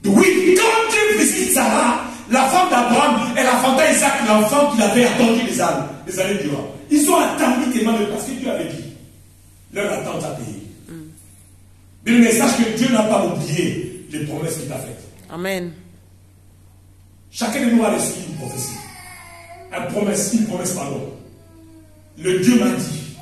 Speaker 1: Oui, quand Dieu visite Sarah, la femme d'Abraham, elle enfanta Isaac, l'enfant qu'il avait attendu les années durant. Ils ont attendu tellement de parce que Dieu avait dit. Leur attente a payé. Mais le message que Dieu n'a pas oublié les promesses qu'il a faites.
Speaker 3: Amen.
Speaker 1: Chacun de nous a reçu une prophétie. Une promesse, pardon. Le Dieu m'a dit.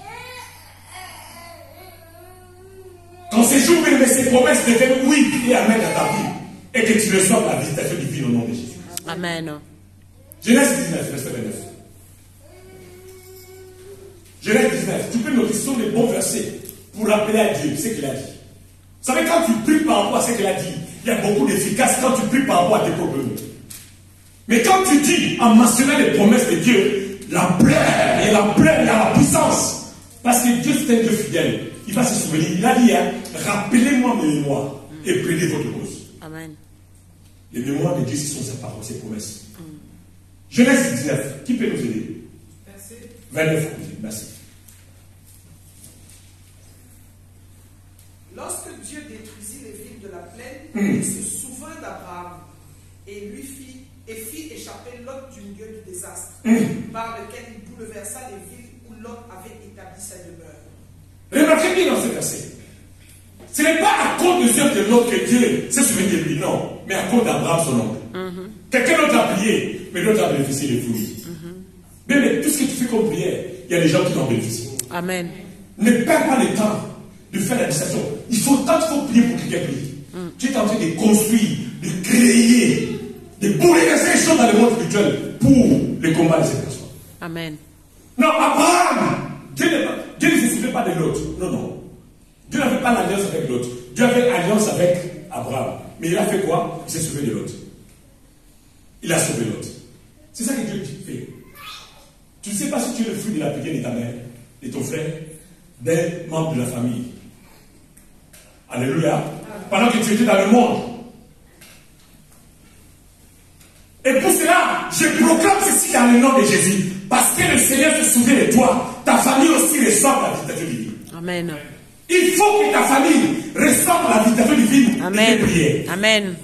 Speaker 1: Quand ces jours viennent, ces promesses deviennent oui et amen dans ta vie. Et que tu reçoives la visitation divine au nom de Jésus.
Speaker 3: Amen.
Speaker 1: Genèse 19, verset 29. Genèse 19, tu peux noter, ce sont les bons versets pour rappeler à Dieu ce qu'il a dit. Vous savez, quand tu pries par rapport à ce qu'il a dit, il y a beaucoup d'efficace quand tu pries par rapport à tes problèmes. Mais quand tu dis, en mentionnant les promesses de Dieu, l'ampleur, il y a la puissance. Parce que Dieu, c'est un Dieu fidèle. Il va se souvenir. Il a dit, hein, rappelez-moi mes mémoires et prenez votre cause.
Speaker 3: Amen.
Speaker 1: Les mémoires de Dieu, ce sont ses paroles, ses promesses. Genèse 19, qui peut nous aider?
Speaker 4: Verset
Speaker 1: 29, merci.
Speaker 4: Lorsque Dieu détruisit les villes de la plaine, il se souvint d'Abraham et fit échapper Lot du milieu du désastre, par lequel il bouleversa les villes où Lot avait établi sa demeure.
Speaker 1: Remarquez bien dans ce verset. Ce n'est pas à cause des œuvres de Lot que Dieu s'est souvenu de lui, non, mais à cause d'Abraham, son oncle. Quelqu'un d'autre a prié, mais l'autre a bénéficié des fruits. Mais tout ce que tu fais comme prière, il y a des gens qui en bénéficient.
Speaker 3: Amen.
Speaker 1: Ne perds pas le temps de faire la distinction. Quand il faut prier pour quelqu'un prie, tu es en train de construire, de créer, de bouleverser les choses dans le monde spirituel pour le combat de ces personnes.
Speaker 3: Amen.
Speaker 1: Non, Abraham, Dieu ne se souvient pas de l'autre. Non, non. Dieu n'avait pas l'alliance avec l'autre. Dieu avait l'alliance avec Abraham. Mais il a fait quoi? Il s'est sauvé de l'autre. Il a sauvé l'autre. C'est ça que Dieu fait. Tu ne sais pas si tu es le fruit de la prière de ta mère, de ton frère, d'un membre de la famille. Alléluia. Pendant que tu étais dans le monde. Et pour cela, je proclame ceci dans le nom de Jésus. Parce que le Seigneur se souvient de toi. Ta famille aussi reçoit la visitation divine.
Speaker 3: Amen.
Speaker 1: Il faut que ta famille reçoive la visitation divine.
Speaker 3: Amen.
Speaker 1: Et tes prières.
Speaker 3: Amen.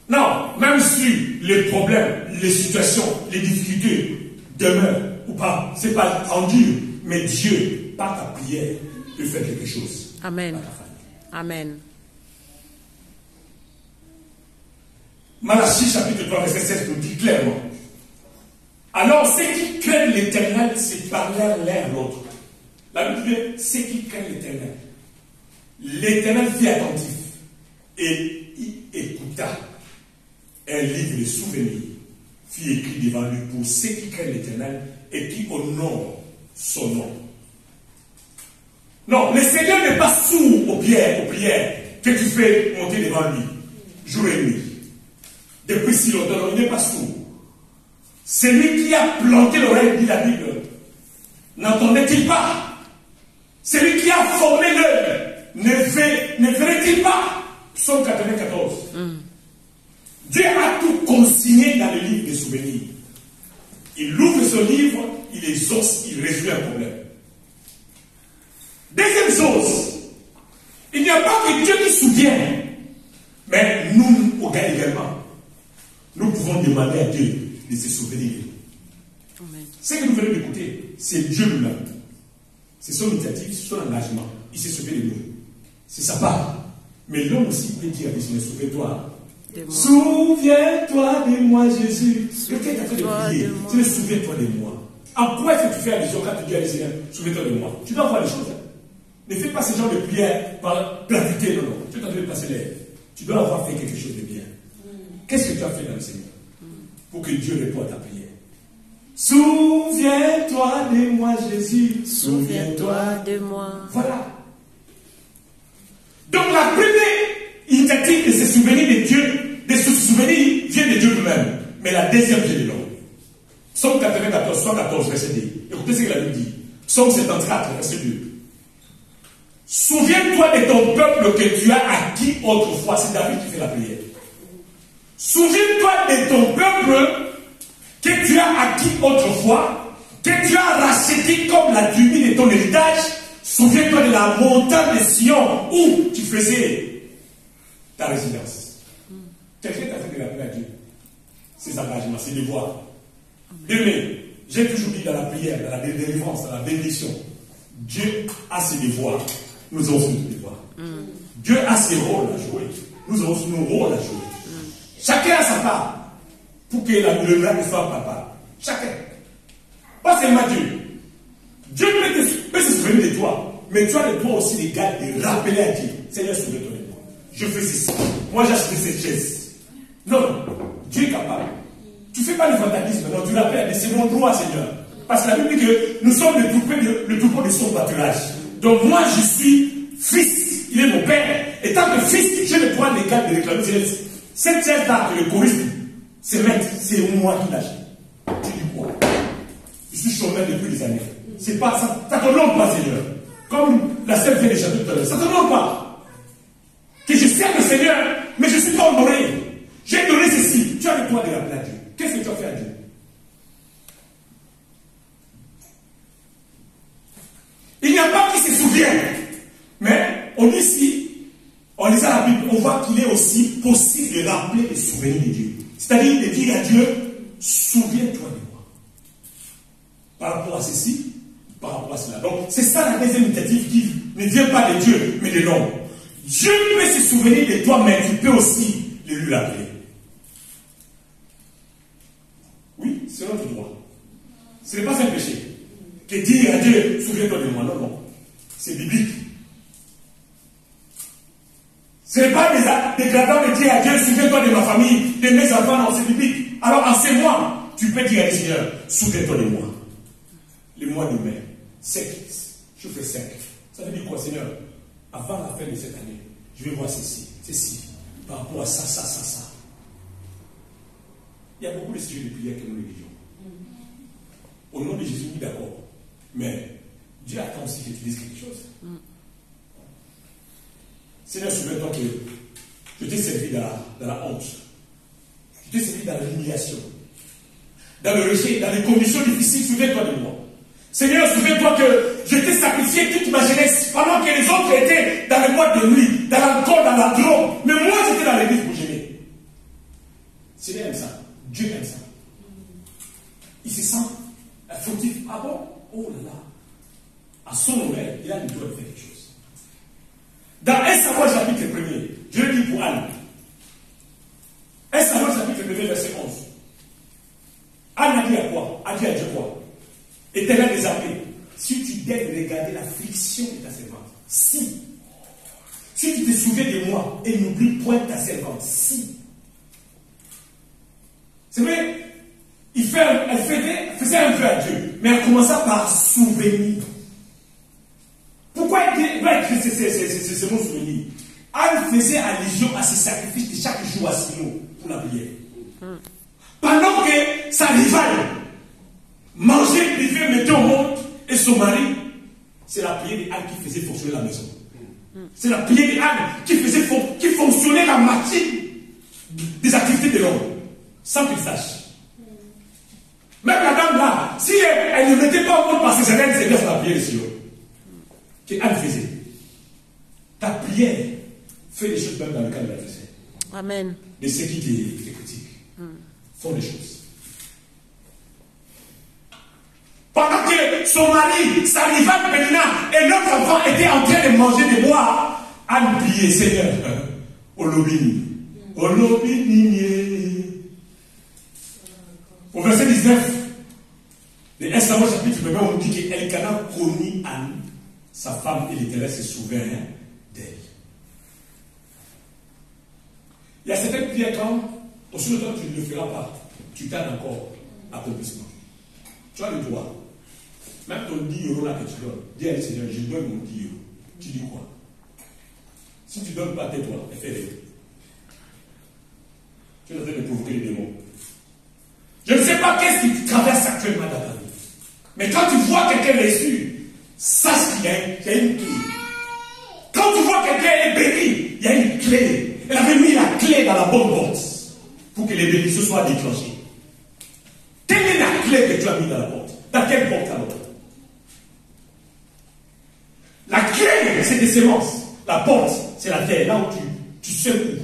Speaker 1: Non, même si les problèmes, les situations, les difficultés demeurent ou pas, c'est pas tendu, mais Dieu, par ta prière, peut faire quelque chose.
Speaker 3: Amen. Amen.
Speaker 1: Malachie chapitre 3 verset 16 nous dit clairement. Alors ceux qui craignent l'Éternel se parlèrent l'un l'autre. La Bible dit ceux qui craignent l'Éternel. L'Éternel fut attentif et il écouta. Un livre de souvenirs fut écrit devant lui pour ceux qui craignent l'Éternel et qui honorent son nom. Non, le Seigneur n'est pas sourd aux prières que tu fais monter devant lui, jour et nuit. Depuis si longtemps, il n'est pas sourd. Celui qui a planté l'oreille, dit la Bible, n'entendait-il pas? Celui qui a formé l'œil, ne verrait-il pas? Psaume 94. Dieu a tout consigné dans le livre des souvenirs. Il ouvre ce livre, il exauce, il résout un problème. Deuxième chose, il n'y a pas que Dieu qui souvient, mais nous également. Nous pouvons demander à Dieu de se souvenir. Ce que nous venons d'écouter, c'est Dieu lui-même. C'est son initiative, son engagement. Il s'est souvenu de nous. C'est sa part. Mais l'homme aussi peut dire à Dieu, souviens-toi. Souviens-toi de moi, Jésus. Quelqu'un t'a fait de prier. Tu ne souviens-toi de moi. En quoi est-ce que tu fais allusion quand tu dis à Seigneur, souviens-toi de moi? Tu dois voir les choses. Ne fais pas ce genre de prière par gratuité, non. Tu dois te passer l'air. Tu dois avoir fait quelque chose de bien. Qu'est-ce que tu as fait dans le Seigneur pour que Dieu réponde à ta prière? Souviens-toi de moi, Jésus.
Speaker 3: Souviens-toi de moi.
Speaker 1: Voilà. Donc la première initiative de se souvenir de Dieu, de se souvenir, vient de Dieu lui-même. Mais la deuxième vient de l'homme. Psaume 94, 114, verset 2. Écoutez ce que la Bible dit. Psaume 74, verset 2. Souviens-toi de ton peuple que tu as acquis autrefois. C'est David qui fait la prière. Souviens-toi de ton peuple que tu as acquis autrefois, que tu as racheté comme la dûmie de ton héritage. Souviens-toi de la montagne de Sion où tu faisais ta résidence. Quelqu'un t'a fait de la prière à Dieu. Ses engagements, ses devoirs. Demain, j'ai toujours dit dans la prière, dans la délivrance, dans la bénédiction, Dieu a ses devoirs. Nous avons nos devoirs. Dieu a ses rôles à jouer. Nous avons nos rôles à jouer. Chacun a sa part pour que le miracle soit papa. Chacun. Pas seulement Dieu. Dieu peut se souvenir de toi, mais tu as le droit aussi, les gars, de rappeler à Dieu. Seigneur, souviens-toi de moi. Je fais ceci. Moi, j'ai acheté cette chaise. Non, Dieu est capable. Tu ne fais pas le vandalisme, non, tu rappelles à Dieu, c'est mon droit, Seigneur. Parce que la Bible dit que nous sommes le troupeau de son pâturage. Donc moi, je suis fils, il est mon père. Et tant que fils, j'ai le droit légal de réclamer cette chaise-là que le choriste se mettre, c'est moi qui l'achète. Tu dis quoi? Je suis chômeur depuis des années. C'est pas ça. Ça ne te demande pas, Seigneur. Comme la sœur vient d'échapper tout à l'heure. Ça ne te demande pas. Que je sers le Seigneur, mais je ne suis pas honoré. J'ai donné ceci. Tu as le droit de rappeler à Dieu. Qu'est-ce que tu as fait à Dieu? Il n'y a pas qui se souvient. Mais on dit ici, en lisant la Bible, on voit qu'il est aussi possible de rappeler les souvenirs de Dieu. C'est-à-dire de dire à Dieu, souviens-toi de moi. Par rapport à ceci, par rapport à cela. Donc, c'est ça la deuxième initiative qui ne vient pas de Dieu, mais de l'homme. Dieu peut se souvenir de toi, mais tu peux aussi le lui rappeler. Oui, c'est notre droit. Ce n'est pas un péché. Que dire à Dieu, souviens-toi de moi. Non, non. C'est biblique. Ce n'est pas dégradant de dire à Dieu, souviens-toi de ma famille, de mes enfants, non, c'est biblique. Alors, en ces mois, tu peux dire à Dieu, Seigneur, souviens-toi de moi. Les mois de mai, 5, je fais 5. Ça veut dire quoi, Seigneur? Avant la fin de cette année, je vais voir ceci, par rapport à ça. Il y a beaucoup de sujets de prière que nous négligeons. Au nom de Jésus, oui, d'accord. Mais Dieu attend aussi que tu dises quelque chose. Seigneur, souviens-toi que je t'ai servi dans la honte. Je t'ai servi dans l'humiliation. Dans le rejet, dans les conditions difficiles, souviens-toi de moi. Seigneur, souviens-toi que je t'ai sacrifié toute ma jeunesse pendant que les autres étaient dans les boîtes de nuit, dans l'alcool, dans la drogue. Mais moi, j'étais dans l'église pour gêner. Seigneur aime ça. Dieu aime ça. Il se sent fautif. Ah bon? Oh là là. À son honneur, il a le droit de faire quelque chose. Dans 1 Samuel chapitre 1er, je le dis pour Anne. 1 Samuel chapitre 1er, verset 11. Anne a dit à quoi? A dit à Dieu quoi? Éternel des armées, si tu daignes regarder l'affliction de ta servante, si tu te souviens de moi et n'oublie point ta servante, si. C'est vrai, elle faisait un vœu à Dieu, mais elle commença par souvenir. Pourquoi elle doit écrire ce mot souvenir? Elle faisait allusion à ses sacrifices de chaque jour à Silo pour la prière. Pendant que sa rivale mangeait, vivait, mettait au monde, et son mari, c'est la prière d'Anne qui faisait fonctionner la maison. C'est la prière d'Anne qui fonctionnait la machine des activités de l'homme, sans qu'il sache. Même la dame là, si elle ne mettait pas au monde parce que c'est elle, c'est bien la prière ici. Que Anne faisait. Ta prière fait des choses même dans le cadre de la prière.
Speaker 3: Amen.
Speaker 1: De ceux qui te critiquent font des choses. Pendant que son mari, sa rivale Pénina et l'autre enfant étaient en train de manger, de boire, Anne priait, Seigneur, au lobby. Au lobby. Au verset 19, de 1 Samuel chapitre 1, on dit qu'Elkana connut Anne, sa femme, et l'Éternel se souvint d'elle. Il y a certaines prières quand, aussi longtemps que tu ne le feras pas, tu tardes encore accomplissement. Tu as le droit. Même ton 10 € là que tu donnes, dis à Seigneur, je donne mon 10 €. Tu dis quoi? Si tu ne donnes pas, tais-toi et fais-le. Tu es en train de provoquer les démons. Je ne sais pas qu'est-ce qui traverse actuellement dans ta vie. Mais quand tu vois quelqu'un réussir, sache qu'il y a une clé. Quand tu vois quelqu'un est béni, il y a une clé. Elle avait mis la clé dans la bonne porte pour que les bénédictions soient déclenchées. Quelle est la clé que tu as mis dans la porte? Dans quelle porte alors? La clé, c'est des semences. La porte, c'est la terre. Là où tu sais où.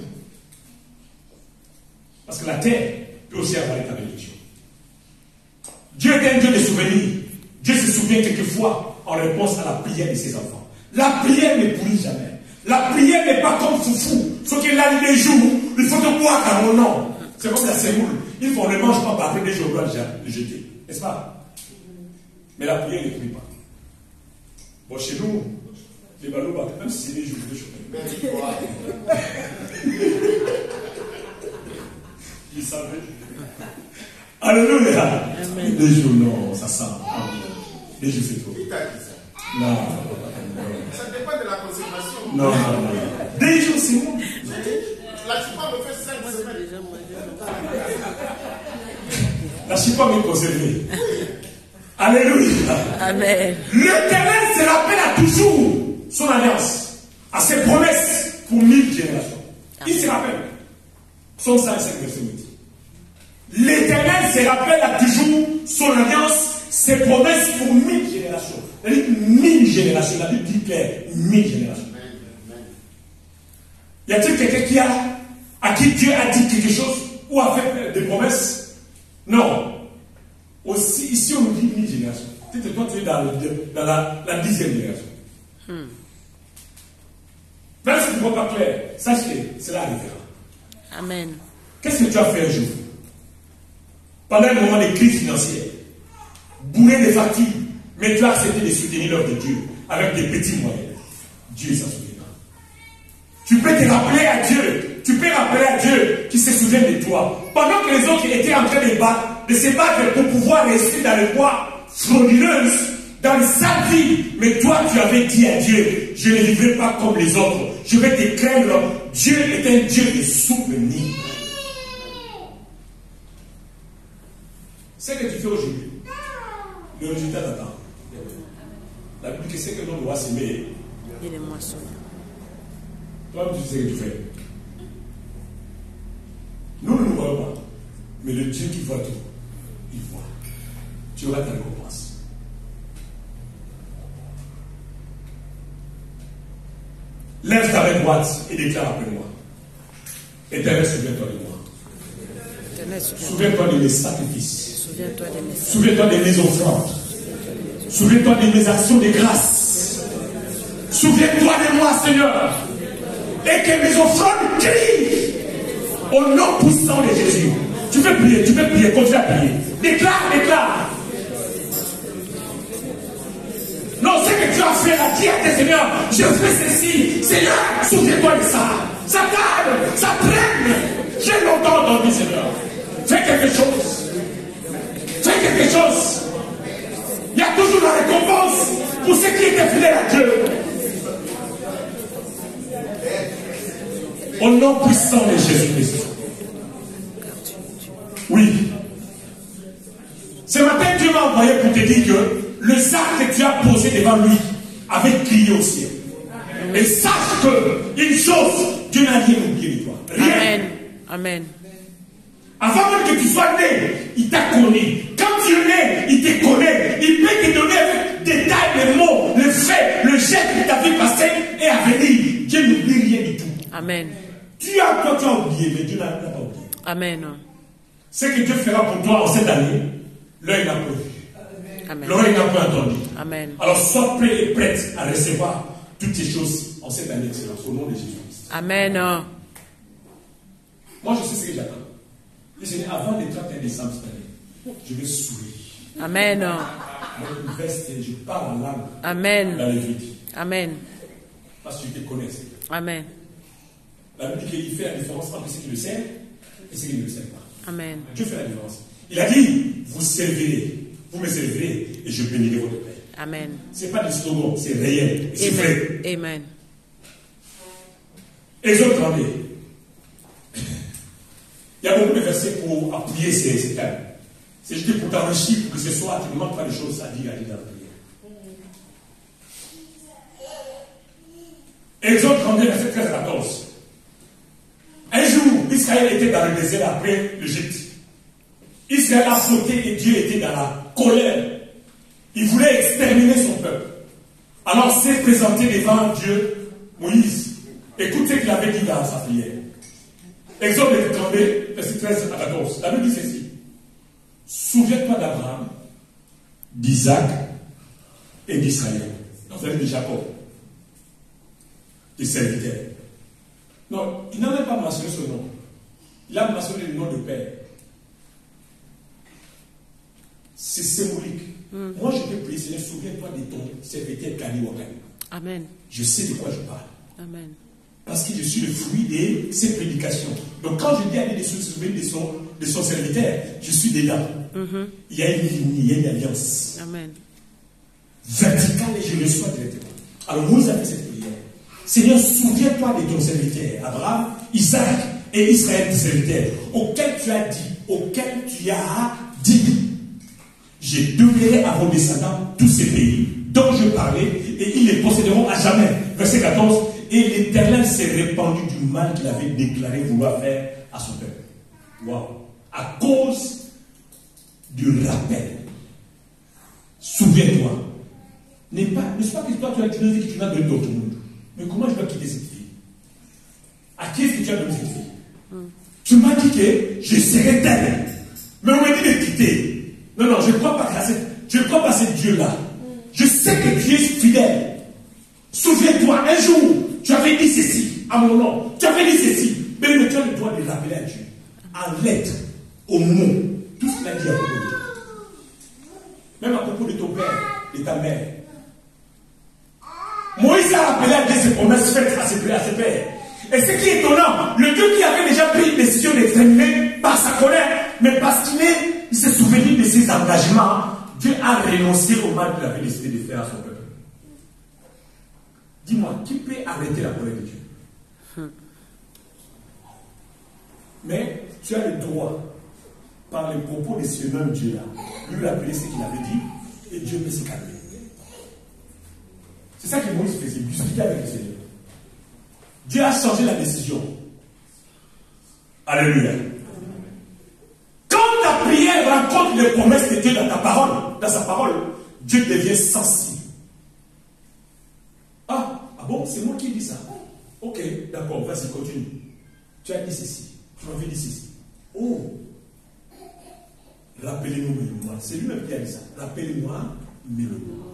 Speaker 1: Parce que la terre peut aussi avoir ta bénédiction. Dieu est un Dieu de souvenirs. Dieu se souvient quelquefois en réponse à la prière de ses enfants. La prière ne pourrit jamais. La prière n'est pas comme foufou. Ce qu'il a les jours, il faut te boire car mon nom. C'est comme la semoule. Il faut ne mange pas, après des jours, on doit le jeter. N'est-ce pas? Mais la prière ne pourrit pas. Bon, chez nous, les ballons battent, même si c'est des jours, il savait. Alléluia. Des jours, non, ça sent. Des jours, c'est trop. Non.
Speaker 2: Ça dépend de la conservation.
Speaker 1: Non. Des jours, c'est bon.
Speaker 2: La chipa me fait 5 semaines.
Speaker 1: La chipa me conservée. Alléluia.
Speaker 3: Amen.
Speaker 1: L'Éternel se rappelle à toujours son alliance, à ses promesses pour 1000 générations. Il se rappelle. Son 105 verset 8. L'Éternel se rappelle à toujours son alliance, ses promesses pour 1000 générations. C'est-à-dire 1000 générations. La Bible dit clair, 1000 générations. Y a-t-il quelqu'un à qui Dieu a dit quelque chose ou a fait des promesses? Non. Aussi, ici on nous dit 1000 générations. Peut-être toi tu es dans la 10e génération. Même si tu ne vois pas clair, sache que cela arrivera.
Speaker 3: Amen.
Speaker 1: Qu'est-ce que tu as fait un jour? Pendant un moment de crise financière, bourré de fatigue, mais tu as accepté de soutenir l'œuvre de Dieu avec des petits moyens. Dieu s'en souviendra. Tu peux te rappeler à Dieu. Tu peux rappeler à Dieu qui se souvient de toi. Pendant que les autres étaient en train de se battre pour pouvoir rester dans les bois frauduleuses, dans les sales vies, mais toi tu avais dit à Dieu, je ne vivrai pas comme les autres. Je vais te craindre. Dieu est un Dieu de souvenirs. Ce que tu fais aujourd'hui, le résultat t'attend. La Bible dit que c'est que l'on doit s'aimer.
Speaker 3: Et les moissons.
Speaker 1: Toi, tu sais ce que tu fais. Nous ne nous voyons pas. Mais le Dieu qui voit tout, il voit. Tu auras ta récompense. Lève ta main droite et déclare après moi. Éternel, souviens-toi de moi. Souviens-toi de mes sacrifices. Souviens-toi de mes offrandes. Souviens-toi de mes actions de grâce. Souviens-toi de moi, Seigneur. Et que mes offrandes crient au nom puissant de Jésus. Tu peux prier, continue à prier. Déclare. Non, ce que tu as fait là, dis à tes seigneurs, je fais ceci. Seigneur, souviens-toi de ça. Ça tarde, ça traîne. J'ai longtemps entendu, Seigneur. Fais quelque chose. Il y a toujours la récompense pour ceux qui étaient fidèles à Dieu. Au nom puissant de Jésus-Christ. Oui. Ce matin, Dieu m'a envoyé pour te dire que le sac que tu as posé devant lui avait crié au ciel. Et sache que une chose, Dieu n'a rien oublié de toi. Rien.
Speaker 3: Amen. Amen.
Speaker 1: Avant même que tu sois né, il t'a connu. Quand tu es né, il te connaît. Il peut te donner avec détail les mots, les faits, le geste que tu as vu passer et à venir. Dieu n'oublie rien du tout.
Speaker 3: Amen.
Speaker 1: Tu as oublié, mais Dieu n'a pas oublié.
Speaker 3: Amen.
Speaker 1: Ce que Dieu fera pour toi en cette année, l'œil n'a pas vu.
Speaker 3: Amen.
Speaker 1: L'oreille n'a pas entendu.
Speaker 3: Amen.
Speaker 1: Alors sois prêt et prête à recevoir toutes ces choses en cette année d'excellence, au nom de Jésus-Christ.
Speaker 3: Amen.
Speaker 1: Moi, je sais ce que j'attends. Avant le 31 décembre cette année, je vais sourire.
Speaker 3: Amen.
Speaker 1: Mon veste, je parle en langue.
Speaker 3: Amen.
Speaker 1: Dans les vides.
Speaker 3: Amen.
Speaker 1: Parce que je te connais.
Speaker 3: Amen.
Speaker 1: La Bible dit qu'il fait la différence entre ceux qui le servent et ceux qui ne le servent pas.
Speaker 3: Amen.
Speaker 1: Dieu fait la différence. Il a dit, vous servirez, vous me servirez et je bénirai votre Père.
Speaker 3: Amen.
Speaker 1: Ce n'est pas des slogans, c'est réel, c'est vrai.
Speaker 3: Amen.
Speaker 1: Exode 32. Il y a beaucoup de versets pour appuyer ces thèmes. C'est juste pour t'enrichir, pour que ce soir, tu ne manques pas de choses à dire dans la prière. Exode 32, verset 13 à 14. Un jour, Israël était dans le désert après l'Égypte. Israël a sauté et Dieu était dans la colère. Il voulait exterminer son peuple. Alors s'est présenté devant Dieu Moïse. Écoute ce qu'il avait dit dans sa prière. Exode 32, verset 13 à 14. La Bible dit ceci. Souviens-toi d'Abraham, d'Isaac et d'Israël. Donc vous avez de Jacob. Des serviteurs. Non, il n'a même pas mentionné ce nom. Il a mentionné le nom de Père. C'est symbolique. Moi, je peux prier, Seigneur, souviens-toi de ton serviteur Kali Wakani.
Speaker 3: Amen.
Speaker 1: Je sais de quoi je parle.
Speaker 3: Amen.
Speaker 1: Parce que je suis le fruit de ses prédications. Donc quand je dis à Dieu de se souvenir de son serviteur, je suis dedans. Il y a une ligne, il y a une alliance.
Speaker 3: Amen.
Speaker 1: Verticale et je reçois directement. Alors Moïse a fait cette prière. Seigneur, souviens-toi de ton serviteur, Abraham, Isaac et Israël, tes serviteurs, auquel tu as dit, je donnerai à vos descendants tous ces pays dont je parlais et ils les posséderont à jamais. Verset 14. Et l'Éternel s'est répandu du mal qu'il avait déclaré vouloir faire à son peuple. Wow. À cause du rappel. Souviens-toi. N'est-ce pas que toi tu as dit que tu n'as donné d'autre monde. Mais comment je dois quitter cette fille? À qui est-ce que tu as donné cette fille? Tu m'as dit que je serai tel. Mais on m'a dit de quitter. Non, je ne crois pas à ce Dieu-là. Je sais que tu es fidèle. Souviens-toi, un jour, tu avais dit ceci à mon nom. Tu avais dit ceci. Mais tu as le droit de rappeler à Dieu. En lettres, au mot, tout ce qu'il a dit à propos de toi. Même à propos de ton père, de ta mère. Moïse a rappelé à Dieu ses promesses faites à ses pères. Et ce qui est étonnant, le Dieu qui avait déjà pris une décision d'exterminer par sa colère, mais parce qu'il s'est souvenu de ses engagements, Dieu a renoncé au mal qu'il avait décidé de faire à son peuple. Dis-moi, qui peut arrêter la colère de Dieu? Mais tu as le droit, par les propos de ce même Dieu-là, lui rappeler ce qu'il avait dit, et Dieu peut se calmer. C'est ça que Moïse faisait, discuter avec le Seigneur. Dieu a changé la décision. Alléluia. Quand ta prière rencontre les promesses de Dieu dans ta parole, dans sa parole, Dieu devient sensible. Ah bon, c'est moi qui dis ça. Ok, d'accord, vas-y, continue. Tu as dit ceci, tu m'avais dit ceci. Oh, rappelez-nous, moi. C'est lui-même qui a dit ça. Rappelez-moi, mets-le-moi.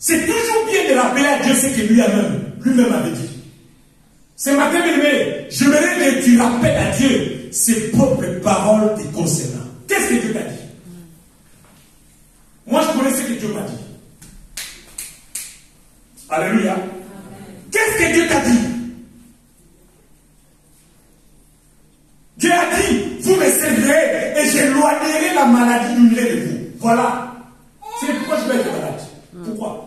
Speaker 1: C'est toujours bien de rappeler à Dieu ce que lui-même avait dit. Ce matin, bien-aimé, j'aimerais que tu rappelles à Dieu ses propres paroles te concernant. Qu'est-ce que Dieu t'a dit? Moi, je connais ce que Dieu m'a dit. Alléluia. Qu'est-ce que Dieu t'a dit? Dieu a dit, vous me servirez et j'éloignerai la maladie du milieu de vous. Voilà. C'est pourquoi je vais être malade. Pourquoi?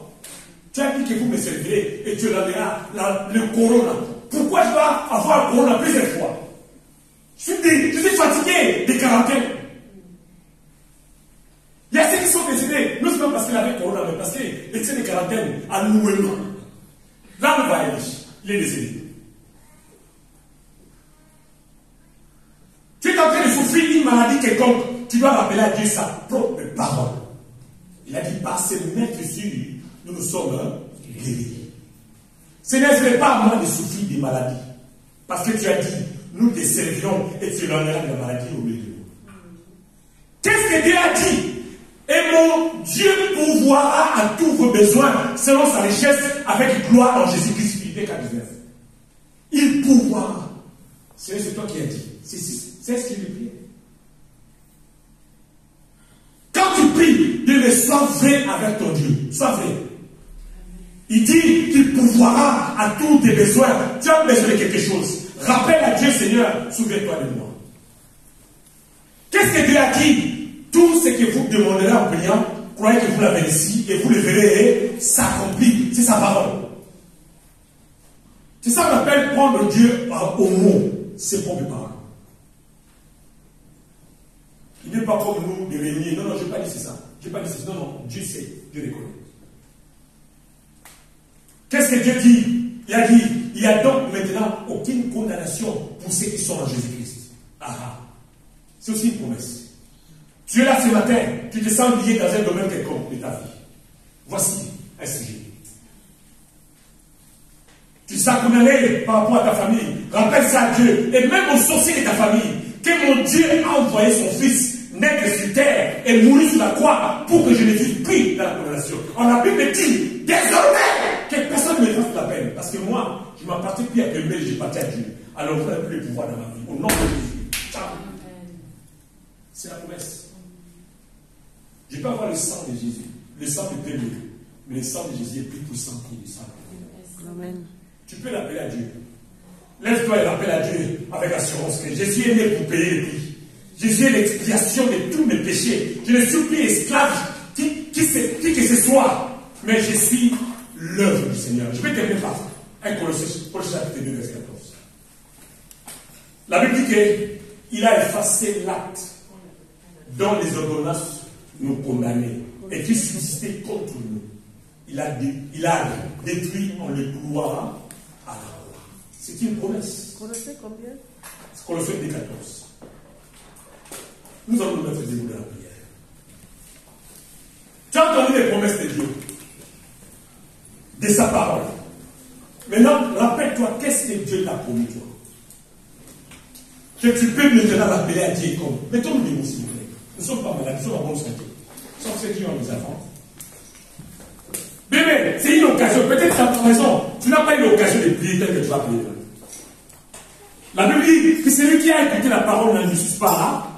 Speaker 1: Tu as dit que vous me servirez et tu enlèveras le corona. Pourquoi je dois avoir le corona plusieurs fois? Je suis fatigué des quarantaines. Il y a ceux qui sont décédés. Nous sommes parce qu'il avait corona, mais parce qu'il était de quarantaine à Nouéma. Là, on va aller. Il est décédé. Tu es en train de souffrir d'une maladie quelconque. Tu dois rappeler à Dieu sa propre parole. Il a dit, par ses mains sur nous sommes guéris. Seigneur, ce n'est pas à moi de souffrir des maladies. Parce que tu as dit, nous te servions et tu donneras la maladie au milieu de nous. Qu'est-ce que Dieu a dit? Et mon Dieu pourvoira à tous vos besoins selon sa richesse avec gloire en Jésus-Christ. Philippiens 4:19. Il pourvoira. C'est toi qui as dit. C'est ce qu'il lui prie. Quand tu pries, Dieu sois vrai avec ton Dieu. Sois vrai. Il dit qu'il pourvoira à tous tes besoins. Tu as besoin de quelque chose. Rappelle à Dieu, Seigneur, souviens-toi de moi. Qu'est-ce que Dieu a dit? Tout ce que vous demanderez en priant, croyez que vous l'avez ici et vous le verrez s'accomplir. C'est sa parole. C'est ça qu'on appelle prendre Dieu au mot, ses propres paroles. Il n'est pas comme nous de régner. Non, je n'ai pas dit c'est ça. Je n'ai pas dit c'est ça. Non, Dieu sait, Dieu les connaît. Qu'est-ce que Dieu dit? Il a dit, il n'y a donc maintenant aucune condamnation pour ceux qui sont en Jésus-Christ. Ah, c'est aussi une promesse. Tu es là ce matin, tu te sens lié dans un domaine quelconque de ta vie. Voici un sujet. Tu sens condamné par rapport à ta famille. Rappelle ça à Dieu. Et même aux sorciers de ta famille. Que mon Dieu a envoyé son fils naître sur terre et mourir sur la croix pour que je ne vive plus dans la condamnation. En la Bible dit, désormais, que personne ne me fasse la peine. Parce que moi, je m'appartiens plus à Dieu, mais je partais à Dieu. Alors vous n'avez plus le pouvoir dans ma vie. Au nom de Jésus. Ciao. C'est la promesse. Je peux avoir le sang de Jésus, le sang de Dieu, mais le sang de Jésus est plus puissant que le sang de Dieu. Amen. Tu peux l'appeler à Dieu. Lève-toi et rappelle à Dieu avec assurance que Jésus est né pour payer le prix. Jésus est l'expiation de tous mes péchés. Je ne suis plus esclave qui que ce soit, mais je suis l'œuvre du Seigneur. Je vais terminer par 1 Colossiens chapitre 2, verset 14. La Bible dit qu'il a effacé l'acte dont les ordonnances nous condamnaient et qui subsistait contre nous. Il a détruit, on le clouera à la croix. C'est une promesse.
Speaker 3: Colossiens combien?
Speaker 1: Colossiens 2, 14. Nous allons nous mettre debout dans la prière. Tu as entendu les promesses de Dieu, de sa parole. Maintenant, rappelle-toi, qu'est-ce que Dieu t'a promis, toi? Que tu peux maintenant l'appeler à Dieu comme. Mettons-nous debout, s'il vous plaît. Nous ne sommes pas malades, nous sommes en bonne santé. Sauf ceux qui ont des enfants. Bébé, c'est une occasion. Peut-être tu as raison. Tu n'as pas eu l'occasion de prier tel que tu vas prier. La Bible dit que celui qui a écouté la parole n'en juge pas.